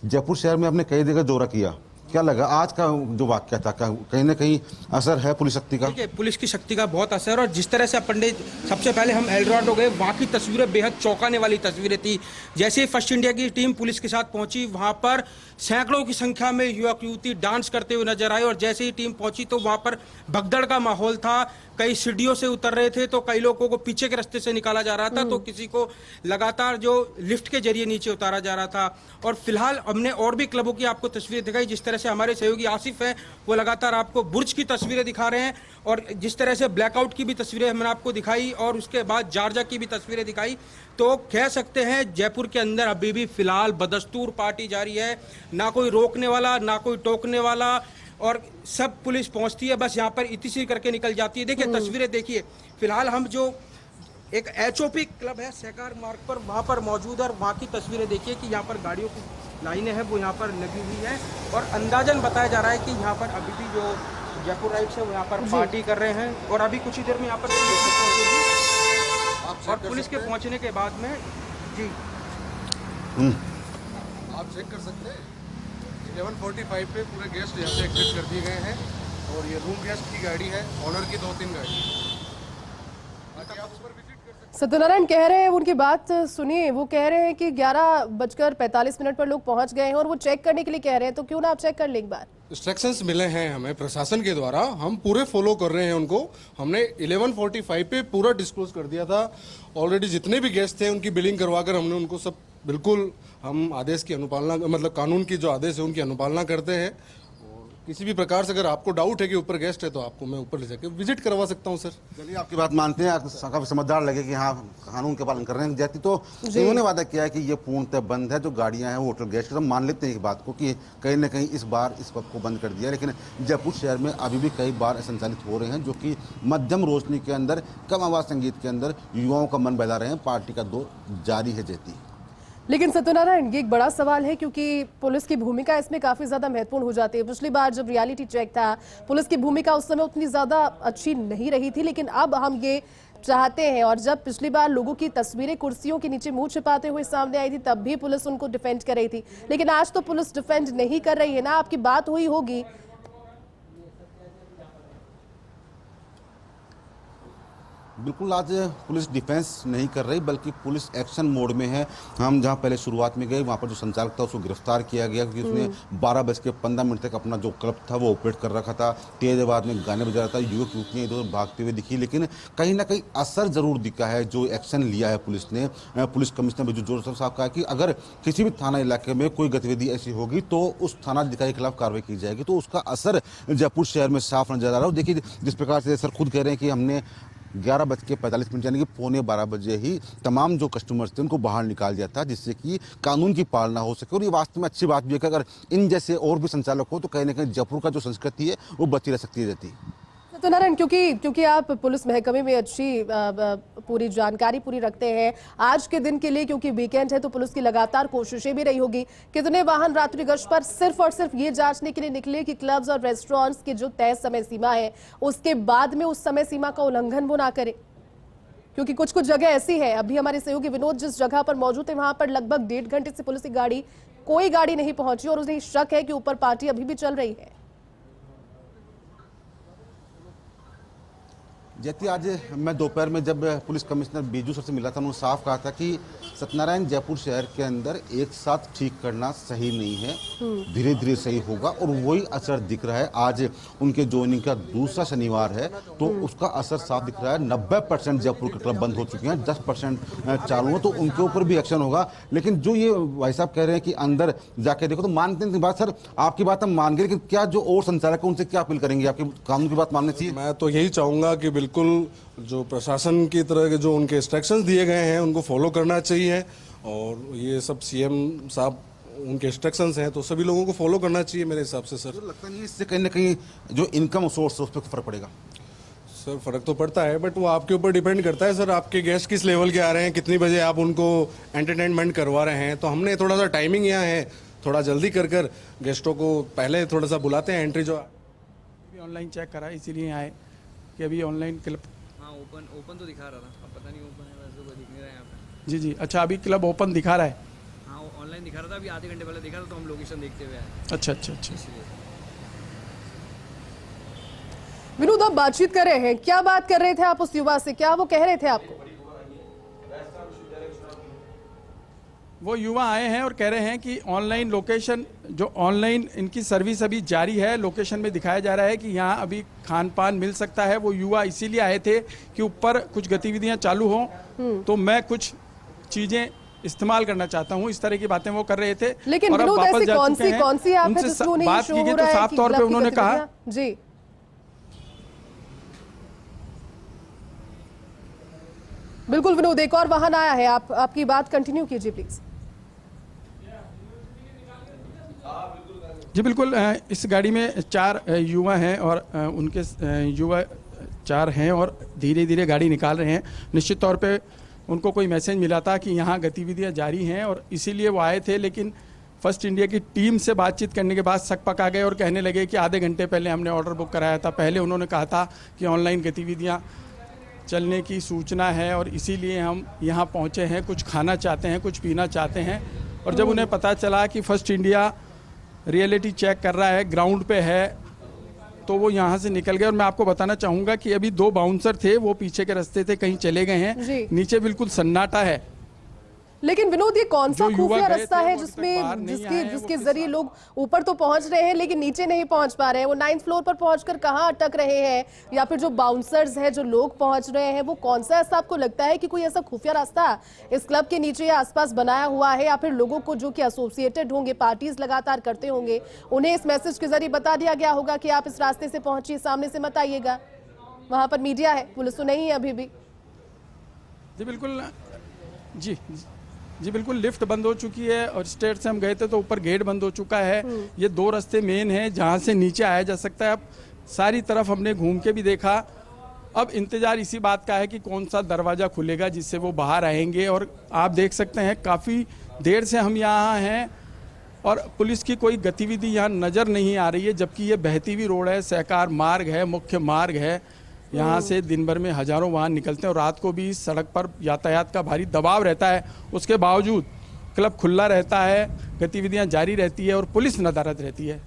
जयपुर शहर में आपने कई जगह दौरा किया, क्या लगा आज का जो वाक्य था? कहीं ना कहीं असर है पुलिस शक्ति का? देखिए, पुलिस की शक्ति का बहुत असर, और जिस तरह से पंडित, सबसे पहले हम एल्डोराडो गए, वहाँ की तस्वीरें बेहद चौंकाने वाली तस्वीरें थी। जैसे ही फर्स्ट इंडिया की टीम पुलिस के साथ पहुंची, वहाँ पर सैकड़ों की संख्या में युवक युवती डांस करते हुए नजर आए, और जैसे ही टीम पहुंची तो वहाँ पर भगदड़ का माहौल था। कई सीढ़ियों से उतर रहे थे, तो कई लोगों को पीछे के रास्ते से निकाला जा रहा था, तो किसी को लगातार जो लिफ्ट के जरिए नीचे उतारा जा रहा था। और फिलहाल हमने और भी क्लबों की आपको तस्वीरें दिखाई, जिस तरह से हमारे सहयोगी आसिफ हैं वो लगातार आपको बुर्ज की तस्वीरें दिखा रहे हैं, और जिस तरह से ब्लैकआउट की भी तस्वीरें हमने आपको दिखाई, और उसके बाद जार्जा की भी तस्वीरें दिखाई। तो कह सकते हैं जयपुर के अंदर अभी भी फिलहाल बदस्तूर पार्टी जारी है, ना कोई रोकने वाला, ना कोई टोकने वाला, और सब पुलिस पहुंचती है, बस यहाँ पर इतिसी करके निकल जाती है। देखिए तस्वीरें देखिए, फिलहाल हम जो एक HOP क्लब है सहकार मार्ग पर, वहाँ पर मौजूद है, और वहाँ की तस्वीरें देखिए कि यहाँ पर गाड़ियों की लाइनें हैं वो यहाँ पर लगी हुई है, और अंदाजन बताया जा रहा है कि यहाँ पर अभी भी जो जयपुर राइट्स है वो यहाँ पर पार्टी कर रहे हैं, और अभी कुछ ही देर में यहाँ पर और पुलिस के पहुँचने के बाद में जी आप चेक कर सकते हैं 11:45 पे पूरे गेस्ट यहाँ से एग्जिट कर दिए गए हैं, और ये रूम गेस्ट की गाड़ी है, ऑनर की 2-3 गाड़ी। सत्यनारायण कह रहे हैं, उनकी बात सुनिए, वो कह रहे हैं कि 11:45 पर लोग पहुंच गए हैं और वो चेक करने के लिए कह रहे हैं, तो क्यों ना आप चेक कर लें एक बार? इंस्ट्रक्शंस मिले हैं हमें प्रशासन के द्वारा, हम पूरे फॉलो कर रहे हैं उनको। हमने 11:45 पे पूरा डिस्क्लोज कर दिया था। ऑलरेडी जितने भी गेस्ट थे उनकी बिलिंग करवाकर हमने उनको सब, बिल्कुल हम आदेश की अनुपालना, मतलब कानून की जो आदेश है उनकी अनुपालना करते हैं। और किसी भी प्रकार से अगर आपको डाउट है कि ऊपर गेस्ट है तो आपको मैं ऊपर ले जाके विजिट करवा सकता हूँ सर। चलिए, आपकी बात मानते हैं, आप काफी समझदार लगे कि हाँ कानून के पालन कर रहे हैं। जैती तो इन्होंने वादा किया है कि ये पूर्णतः बंद है, जो गाड़ियां हैं होटल गेस्ट, हम मान लेते हैं एक बात को कि कहीं ना कहीं इस बार इस वक्त को बंद कर दिया, लेकिन जयपुर शहर में अभी भी कई बार संचालित हो रहे हैं, जो कि मध्यम रोशनी के अंदर, कम आवाज संगीत के अंदर युवाओं का मन बहला रहे हैं। पार्टी का दौर जारी है जैती। लेकिन सत्यनारायण, ये एक बड़ा सवाल है, क्योंकि पुलिस की भूमिका इसमें काफी ज्यादा महत्वपूर्ण हो जाती है। पिछली बार जब रियलिटी चेक था, पुलिस की भूमिका उस समय उतनी ज्यादा अच्छी नहीं रही थी, लेकिन अब हम ये चाहते हैं, और जब पिछली बार लोगों की तस्वीरें कुर्सियों के नीचे मुंह छिपाते हुए सामने आई थी, तब भी पुलिस उनको डिफेंड कर रही थी, लेकिन आज तो पुलिस डिफेंड नहीं कर रही है ना। आपकी बात हुई होगी बिल्कुल, आज पुलिस डिफेंस नहीं कर रही बल्कि पुलिस एक्शन मोड में है। हम जहां पहले शुरुआत में गए वहां पर जो संचालक था उसको गिरफ्तार किया गया क्योंकि उसने 12:15 तक अपना जो क्लब था वो ऑपरेट कर रखा था। तेज आवाज में गाने बजा रहा था, युवक युवतियाँ इधर उधर भागते हुए दिखी, लेकिन कहीं ना कहीं असर जरूर दिखा है जो एक्शन लिया है पुलिस ने। पुलिस कमिश्नर बिजू जोसेफ साहब कहा कि अगर किसी भी थाना इलाके में कोई गतिविधि ऐसी होगी तो उस थाना अधिकारी के खिलाफ कार्रवाई की जाएगी। तो उसका असर जयपुर शहर में साफ नजर आ रहा है। देखिए जिस प्रकार से सर खुद कह रहे हैं कि हमने 11:45 यानी कि 11:45 बजे ही तमाम जो कस्टमर्स थे उनको बाहर निकाल दिया था जिससे कि कानून की पालना हो सके। और ये वास्तव में अच्छी बात भी है कि अगर इन जैसे और भी संचालक हो तो कहीं ना कहीं जयपुर का जो संस्कृति है वो बची रह सकती है। तो नारायण, क्योंकि आप पुलिस महकमे में अच्छी पूरी जानकारी पूरी रखते हैं, आज के दिन के लिए क्योंकि वीकेंड है तो पुलिस की लगातार कोशिशें भी रही होगी। कितने वाहन रात्रि गश्त पर सिर्फ और सिर्फ ये जांचने के लिए निकले कि क्लब्स और रेस्टोरेंट्स की जो तय समय सीमा है उसके बाद में उस समय सीमा का उल्लंघन वो ना करे? क्योंकि कुछ कुछ जगह ऐसी है, अभी हमारे सहयोगी विनोद जिस जगह पर मौजूद है वहां पर लगभग 1.5 घंटे से पुलिस की कोई गाड़ी नहीं पहुंची और उन्हें शक है कि ऊपर पार्टी अभी भी चल रही है। जैसे आज मैं दोपहर में जब पुलिस कमिश्नर बीजू सर से मिला था उन्होंने साफ कहा था कि सत्यनारायण जयपुर शहर के अंदर एक साथ ठीक करना सही नहीं है, धीरे धीरे सही होगा और वही असर दिख रहा है। आज उनके ज्वाइनिंग का दूसरा शनिवार है तो उसका असर साफ दिख रहा है। 90% जयपुर के क्लब बंद हो चुके हैं, 10% चालू है, तो उनके ऊपर भी एक्शन होगा। लेकिन जो ये भाई साहब कह रहे हैं कि अंदर जाके देखो, तो मानते हैं बात सर, आपकी बात हम मान गए, लेकिन क्या जो और संचालक है उनसे क्या अपील करेंगे? आपकी कानून की बात माननी चाहिए। मैं तो यही चाहूँगा कि बिल्कुल जो प्रशासन की तरह के जो उनके इंस्ट्रक्शंस दिए गए हैं उनको फॉलो करना चाहिए और ये सब सीएम साहब उनके इंस्ट्रक्शंस हैं तो सभी लोगों को फॉलो करना चाहिए मेरे हिसाब से। सर लगता नहीं इससे कहीं ना कहीं जो इनकम सोर्स है उस पर फर्क पड़ेगा? सर फर्क तो पड़ता है बट वो आपके ऊपर डिपेंड करता है। सर आपके गेस्ट किस लेवल के आ रहे हैं, कितनी बजे आप उनको एंटरटेनमेंट करवा रहे हैं, तो हमने थोड़ा सा टाइमिंग यहाँ है, थोड़ा जल्दी कर गेस्टों को पहले थोड़ा सा बुलाते हैं। एंट्री जो ऑनलाइन चेक करा इसीलिए आए कि अभी ऑनलाइन क्लब ओपन तो दिखा रहा था, अब पता नहीं ओपन है वैसे कोई दिख नहीं रहा है यहाँ पे। जी। अच्छा, अभी क्लब ओपन दिखा रहा है? हाँ ऑनलाइन दिखा रहा था, अभी आधे घंटे पहले दिखा था तो हम लोकेशन देखते हुए आए। अच्छा। विनोद, आप बातचीत कर रहे हैं, क्या बात कर रहे थे आप उस युवा से, क्या वो कह रहे थे आपको? वो युवा आए हैं और कह रहे हैं कि ऑनलाइन लोकेशन, जो ऑनलाइन इनकी सर्विस अभी जारी है, लोकेशन में दिखाया जा रहा है कि यहाँ अभी खान पान मिल सकता है। वो युवा इसीलिए आए थे कि ऊपर कुछ गतिविधियां चालू हों तो मैं कुछ चीजें इस्तेमाल करना चाहता हूँ, इस तरह की बातें वो कर रहे थे। लेकिन और अब विनोद, वापस ऐसी जा कौन चुके हैं। सी आप है उनसे जिसको नहीं बात शो की गई हो तो रहा है साफ कि तौर पे क्लब की उन्होंने कहा गतिविधियां? जी बिल्कुल विनोद, एक और वाहन आया है, आपकी बात कंटिन्यू कीजिए प्लीज। जी बिल्कुल, इस गाड़ी में 4 युवा हैं और उनके युवा 4 हैं और धीरे धीरे गाड़ी निकाल रहे हैं। निश्चित तौर पे उनको कोई मैसेज मिला था कि यहाँ गतिविधियाँ जारी हैं और इसीलिए वो आए थे। लेकिन फर्स्ट इंडिया की टीम से बातचीत करने के बाद शक पका गए और कहने लगे कि आधे घंटे पहले हमने ऑर्डर बुक कराया था। पहले उन्होंने कहा था कि ऑनलाइन गतिविधियाँ चलने की सूचना है और इसीलिए हम यहाँ पहुँचे हैं, कुछ खाना चाहते हैं, कुछ पीना चाहते हैं। और जब उन्हें पता चला कि फर्स्ट इंडिया रियलिटी चेक कर रहा है, ग्राउंड पे है, तो वो यहाँ से निकल गए। और मैं आपको बताना चाहूँगा कि अभी 2 बाउंसर थे, वो पीछे के रास्ते थे, कहीं चले गए हैं। नीचे बिल्कुल सन्नाटा है। लेकिन विनोद, ये कौन सा खुफिया रास्ता है जिसके जरिए लोग ऊपर तो पहुंच रहे हैं लेकिन नीचे नहीं पहुंच पा रहे हैं? वो 9th फ्लोर पर पहुंचकर कहां अटक रहे हैं? या फिर जो बाउंसर्स हैं, जो लोग पहुंच रहे हैं, वो कौन सा ऐसा आपको लगता है कि कोई ऐसा खुफिया रास्ता इस क्लब के नीचे या आसपास बनाया हुआ है? या फिर लोगों को जो कि एसोसिएटेड होंगे, पार्टीज लगातार करते होंगे, उन्हें इस मैसेज के जरिए बता दिया गया होगा कि आप इस रास्ते से पहुंचिए, सामने से मत आइएगा? वहां पर मीडिया है, पुलिस तो नहीं है अभी भी। जी बिल्कुल, जी बिल्कुल, लिफ्ट बंद हो चुकी है और स्टेट से हम गए थे तो ऊपर गेट बंद हो चुका है। ये 2 रास्ते मेन हैं जहाँ से नीचे आया जा सकता है। अब सारी तरफ हमने घूम के भी देखा, अब इंतज़ार इसी बात का है कि कौन सा दरवाज़ा खुलेगा जिससे वो बाहर आएंगे। और आप देख सकते हैं काफ़ी देर से हम यहाँ हैं और पुलिस की कोई गतिविधि यहाँ नज़र नहीं आ रही है, जबकि ये बहती हुई रोड है, सहकार मार्ग है, मुख्य मार्ग है। यहाँ से दिन भर में हजारों वाहन निकलते हैं और रात को भी सड़क पर यातायात का भारी दबाव रहता है। उसके बावजूद क्लब खुला रहता है, गतिविधियाँ जारी रहती है और पुलिस नदारद रहती है।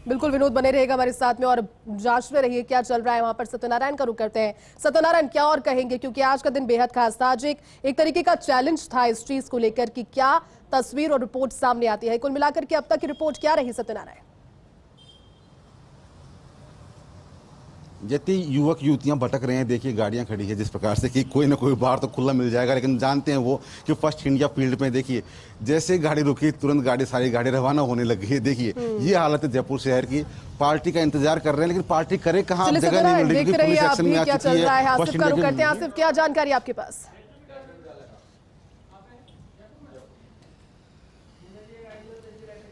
बिल्कुल विनोद बने रहेगा हमारे साथ में और जांचते रहिए क्या चल रहा है वहां पर। सत्यनारायण का रुख करते हैं। सत्यनारायण, क्या और कहेंगे, क्योंकि आज का दिन बेहद खास था। आज एक तरीके का चैलेंज था इस चीज को लेकर कि क्या तस्वीर और रिपोर्ट सामने आती है। कुल मिलाकर के अब तक की रिपोर्ट क्या रही सत्यनारायण? जितनी युवक युवतियां भटक रहे हैं, देखिए गाड़ियां खड़ी है जिस प्रकार से कि कोई ना कोई बाहर तो खुला मिल जाएगा, लेकिन जानते हैं वो कि फर्स्ट इंडिया फील्ड में देखिए जैसे गाड़ी रुकी तुरंत सारी गाड़ी रवाना होने लगी है। देखिए ये हालत है जयपुर शहर की। पार्टी का इंतजार कर रहे हैं लेकिन पार्टी करे कहाँ, जगह नहीं मिल रही क्योंकि पुलिस एक्शन में आ चुकी है। आसिफ का रुख करते हैं। आसिफ, क्या जानकारी आपके पास?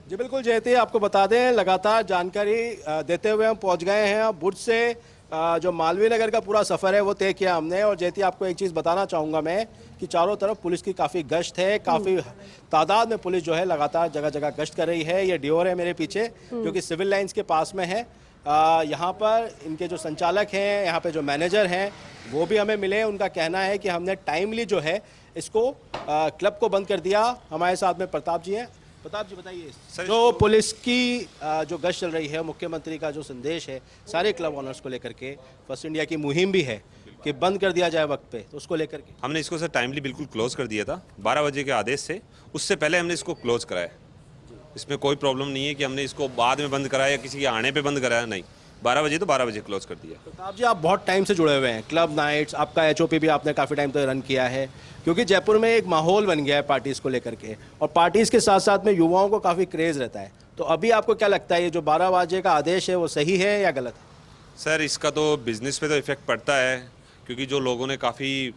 जी बिल्कुल जयती, आपको बता दें लगातार जानकारी देते हुए हम पहुंच गए हैं। अब बुर्ज से जो मालवीय नगर का पूरा सफ़र है वो तय किया हमने। और जयती आपको एक चीज़ बताना चाहूँगा मैं कि चारों तरफ पुलिस की काफ़ी गश्त है, काफ़ी तादाद में पुलिस जो है लगातार जगह जगह गश्त कर रही है। ये डियोर है मेरे पीछे जो कि सिविल लाइंस के पास में है। यहाँ पर इनके जो संचालक हैं, यहाँ पे जो मैनेजर हैं वो भी हमें मिले। उनका कहना है कि हमने टाइमली जो है इसको क्लब को बंद कर दिया। हमारे साथ में प्रताप जी हैं। प्रताप जी बताइए, जो पुलिस की जो गश्त चल रही है, मुख्यमंत्री का जो संदेश है सारे क्लब ओनर्स को लेकर के, फर्स्ट इंडिया की मुहिम भी है कि बंद कर दिया जाए वक्त पे, तो उसको लेकर के हमने इसको सर टाइमली बिल्कुल क्लोज कर दिया था 12 बजे के आदेश से। उससे पहले हमने इसको क्लोज कराया। इसमें कोई प्रॉब्लम नहीं है कि हमने इसको बाद में बंद कराया या किसी के आने पे बंद कराया, नहीं। 12 बजे तो 12 बजे क्लोज कर दिया। प्रताप जी, आप बहुत टाइम से जुड़े हुए हैं, क्लब नाइट्स, आपका HOP भी आपने काफ़ी टाइम तक रन किया है, क्योंकि जयपुर में एक माहौल बन गया है पार्टीज़ को लेकर के, और पार्टीज़ के साथ साथ में युवाओं को काफ़ी क्रेज़ रहता है। तो अभी आपको क्या लगता है ये जो 12 बजे का आदेश है वो सही है या गलत है? सर इसका तो बिजनेस पे तो इफेक्ट पड़ता है, क्योंकि जो लोगों ने काफ़ी,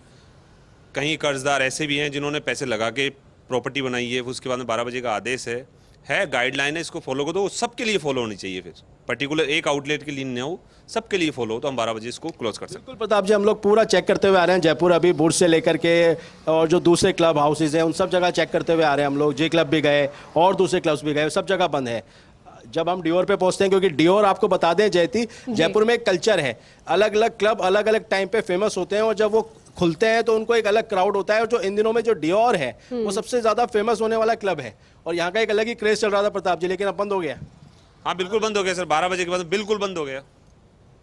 कहीं कर्जदार ऐसे भी हैं जिन्होंने पैसे लगा के प्रॉपर्टी बनाई है, उसके बाद में 12 बजे का आदेश है गाइडलाइन है, इसको फॉलो करो। तो सबके लिए फॉलो होनी चाहिए, फिर पर्टिकुलर एक आउटलेट के लिए नहीं हो, सबके लिए फॉलो हो, तो हम 12 बजे इसको क्लोज कर सकते हैं। बिल्कुल प्रताप जी, हम लोग पूरा चेक करते हुए आ रहे हैं जयपुर, अभी बुर्ज से लेकर के और जो दूसरे क्लब हाउसेज हैं उन सब जगह चेक करते हुए आ रहे हैं हम लोग। जे क्लब भी गए और दूसरे क्लब्स भी गए, सब जगह बंद है। जब हम डियोर पे पहुंचते हैं, क्योंकि डियोर आपको बता दें जयती, जयपुर में एक कल्चर है, अलग अलग क्लब अलग अलग टाइम पे फेमस होते हैं और जब वो खुलते हैं तो उनको एक अलग क्राउड होता है। और जो इन दिनों में जो डियोर है वो सबसे ज्यादा फेमस होने वाला क्लब है और यहाँ का एक अलग ही क्रेज चल रहा था प्रताप जी, लेकिन अब बंद हो गया। हाँ बिल्कुल बंद हो गया सर, 12 बजे के बाद बिल्कुल बंद हो गया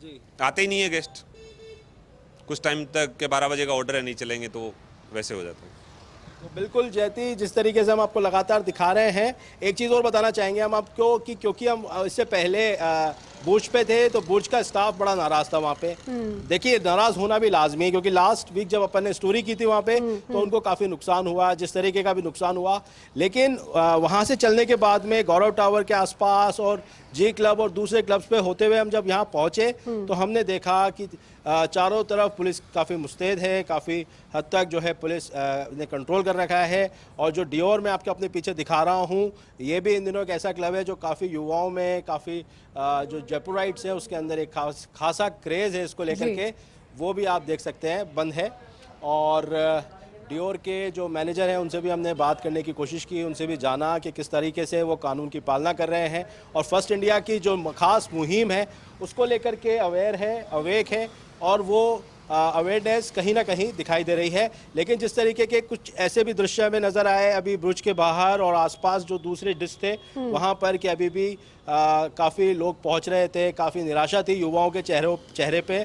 जी। आते ही नहीं है गेस्ट कुछ टाइम तक के, 12 बजे का ऑर्डर है, नहीं चलेंगे तो वैसे हो जाता है। तो बिल्कुल जयती, जिस तरीके से हम आपको लगातार दिखा रहे हैं, एक चीज़ और बताना चाहेंगे हम आपको कि क्योंकि हम इससे पहले बुर्ज पे थे तो बुर्ज का स्टाफ बड़ा नाराज था वहाँ पे। देखिए नाराज होना भी लाजमी है, क्योंकि लास्ट वीक जब अपन ने स्टोरी की थी वहाँ पे तो उनको काफ़ी नुकसान हुआ, जिस तरीके का भी नुकसान हुआ। लेकिन वहाँ से चलने के बाद में गौरव टावर के आसपास और जे क्लब और दूसरे क्लब्स पे होते हुए हम जब यहाँ पहुँचे तो हमने देखा कि चारों तरफ पुलिस काफ़ी मुस्तैद है, काफ़ी हद तक जो है पुलिस ने कंट्रोल कर रखा है। और जो डियोर में आपके अपने पीछे दिखा रहा हूँ, ये भी इन दिनों एक ऐसा क्लब है जो काफ़ी युवाओं में, काफ़ी जो जयपुराइट्स है उसके अंदर एक खासा क्रेज़ है इसको लेकर के, वो भी आप देख सकते हैं बंद है। और डियोर के जो मैनेजर हैं उनसे भी हमने बात करने की कोशिश की, उनसे भी जाना कि किस तरीके से वो कानून की पालना कर रहे हैं और फर्स्ट इंडिया की जो खास मुहिम है उसको लेकर के अवेयर है, अवेक है, और वो अवेयरनेस कहीं ना कहीं दिखाई दे रही है। लेकिन जिस तरीके के कुछ ऐसे भी दृश्य हमें नज़र आए अभी बुर्ज के बाहर और आसपास जो दूसरे डिस्क थे वहाँ पर, कि अभी भी काफ़ी लोग पहुँच रहे थे, काफ़ी निराशा थी युवाओं के चेहरे पे।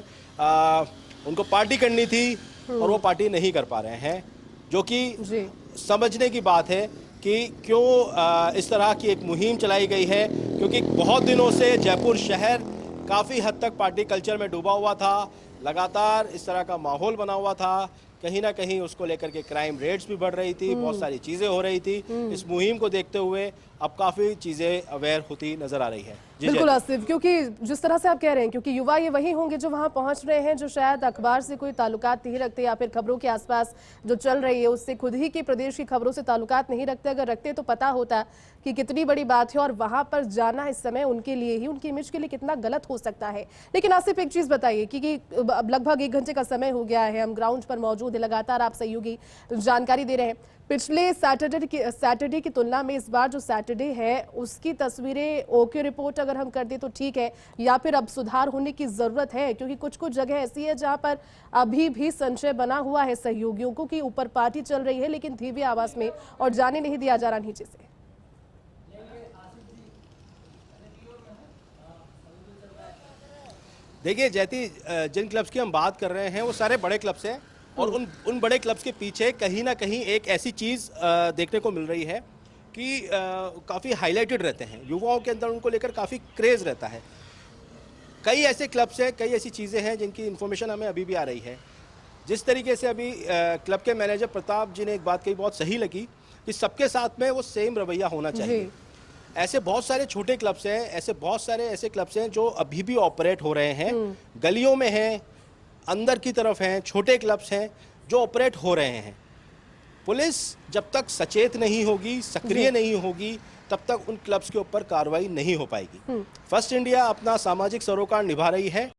उनको पार्टी करनी थी और वो पार्टी नहीं कर पा रहे हैं, जो कि समझने की बात है कि क्यों इस तरह की एक मुहिम चलाई गई है। क्योंकि बहुत दिनों से जयपुर शहर काफ़ी हद तक पार्टी कल्चर में डूबा हुआ था, लगातार इस तरह का माहौल बना हुआ था, कहीं ना कहीं उसको लेकर के क्राइम रेट्स भी बढ़ रही थी, बहुत सारी चीज़ें हो रही थी। इस मुहिम को देखते हुए अब काफ़ी चीज़ें अवेयर होती नज़र आ रही है। बिल्कुल आसिफ, क्योंकि जिस तरह से आप कह रहे हैं, क्योंकि युवा ये वही होंगे जो वहां पहुंच रहे हैं, जो शायद अखबार से कोई ताल्लुकात नहीं रखते या फिर खबरों के आसपास जो चल रही है उससे खुद ही की प्रदेश की खबरों से ताल्लुकात नहीं रखते। अगर रखते तो पता होता कि कितनी बड़ी बात है और वहां पर जाना इस समय उनके लिए ही, उनकी इमेज के लिए कितना गलत हो सकता है। लेकिन आसिफ एक चीज बताइए कि अब लगभग 1 घंटे का समय हो गया है, हम ग्राउंड पर मौजूद है, लगातार आप सहयोगी जानकारी दे रहे हैं। पिछले सैटरडे की तुलना में इस बार जो सैटरडे है उसकी तस्वीरें ओके रिपोर्ट अगर हम कर दें तो ठीक है, या फिर अब सुधार होने की जरूरत है? क्योंकि कुछ जगह ऐसी है जहां पर अभी भी संशय बना हुआ है सहयोगियों को कि ऊपर पार्टी चल रही है लेकिन धीमे आवाज में और जाने नहीं दिया जा रहा नीचे से। देखिए जैती, जिन क्लब्स की हम बात कर रहे हैं वो सारे बड़े क्लब्स हैं और उन बड़े क्लब्स के पीछे कहीं ना कहीं एक ऐसी चीज़ देखने को मिल रही है कि काफ़ी हाईलाइटेड रहते हैं, युवाओं के अंदर उनको लेकर काफ़ी क्रेज़ रहता है। कई ऐसे क्लब्स हैं, कई ऐसी चीज़ें हैं जिनकी इन्फॉर्मेशन हमें अभी भी आ रही है। जिस तरीके से अभी क्लब के मैनेजर प्रताप जी ने एक बात कही, बहुत सही लगी कि सबके साथ में वो सेम रवैया होना चाहिए। ऐसे बहुत सारे छोटे क्लब्स हैं, ऐसे बहुत सारे ऐसे क्लब्स हैं जो अभी भी ऑपरेट हो रहे हैं, गलियों में हैं, अंदर की तरफ हैं, छोटे क्लब्स हैं जो ऑपरेट हो रहे हैं। पुलिस जब तक सचेत नहीं होगी, सक्रिय नहीं होगी, तब तक उन क्लब्स के ऊपर कार्रवाई नहीं हो पाएगी। फर्स्ट इंडिया अपना सामाजिक सरोकार निभा रही है।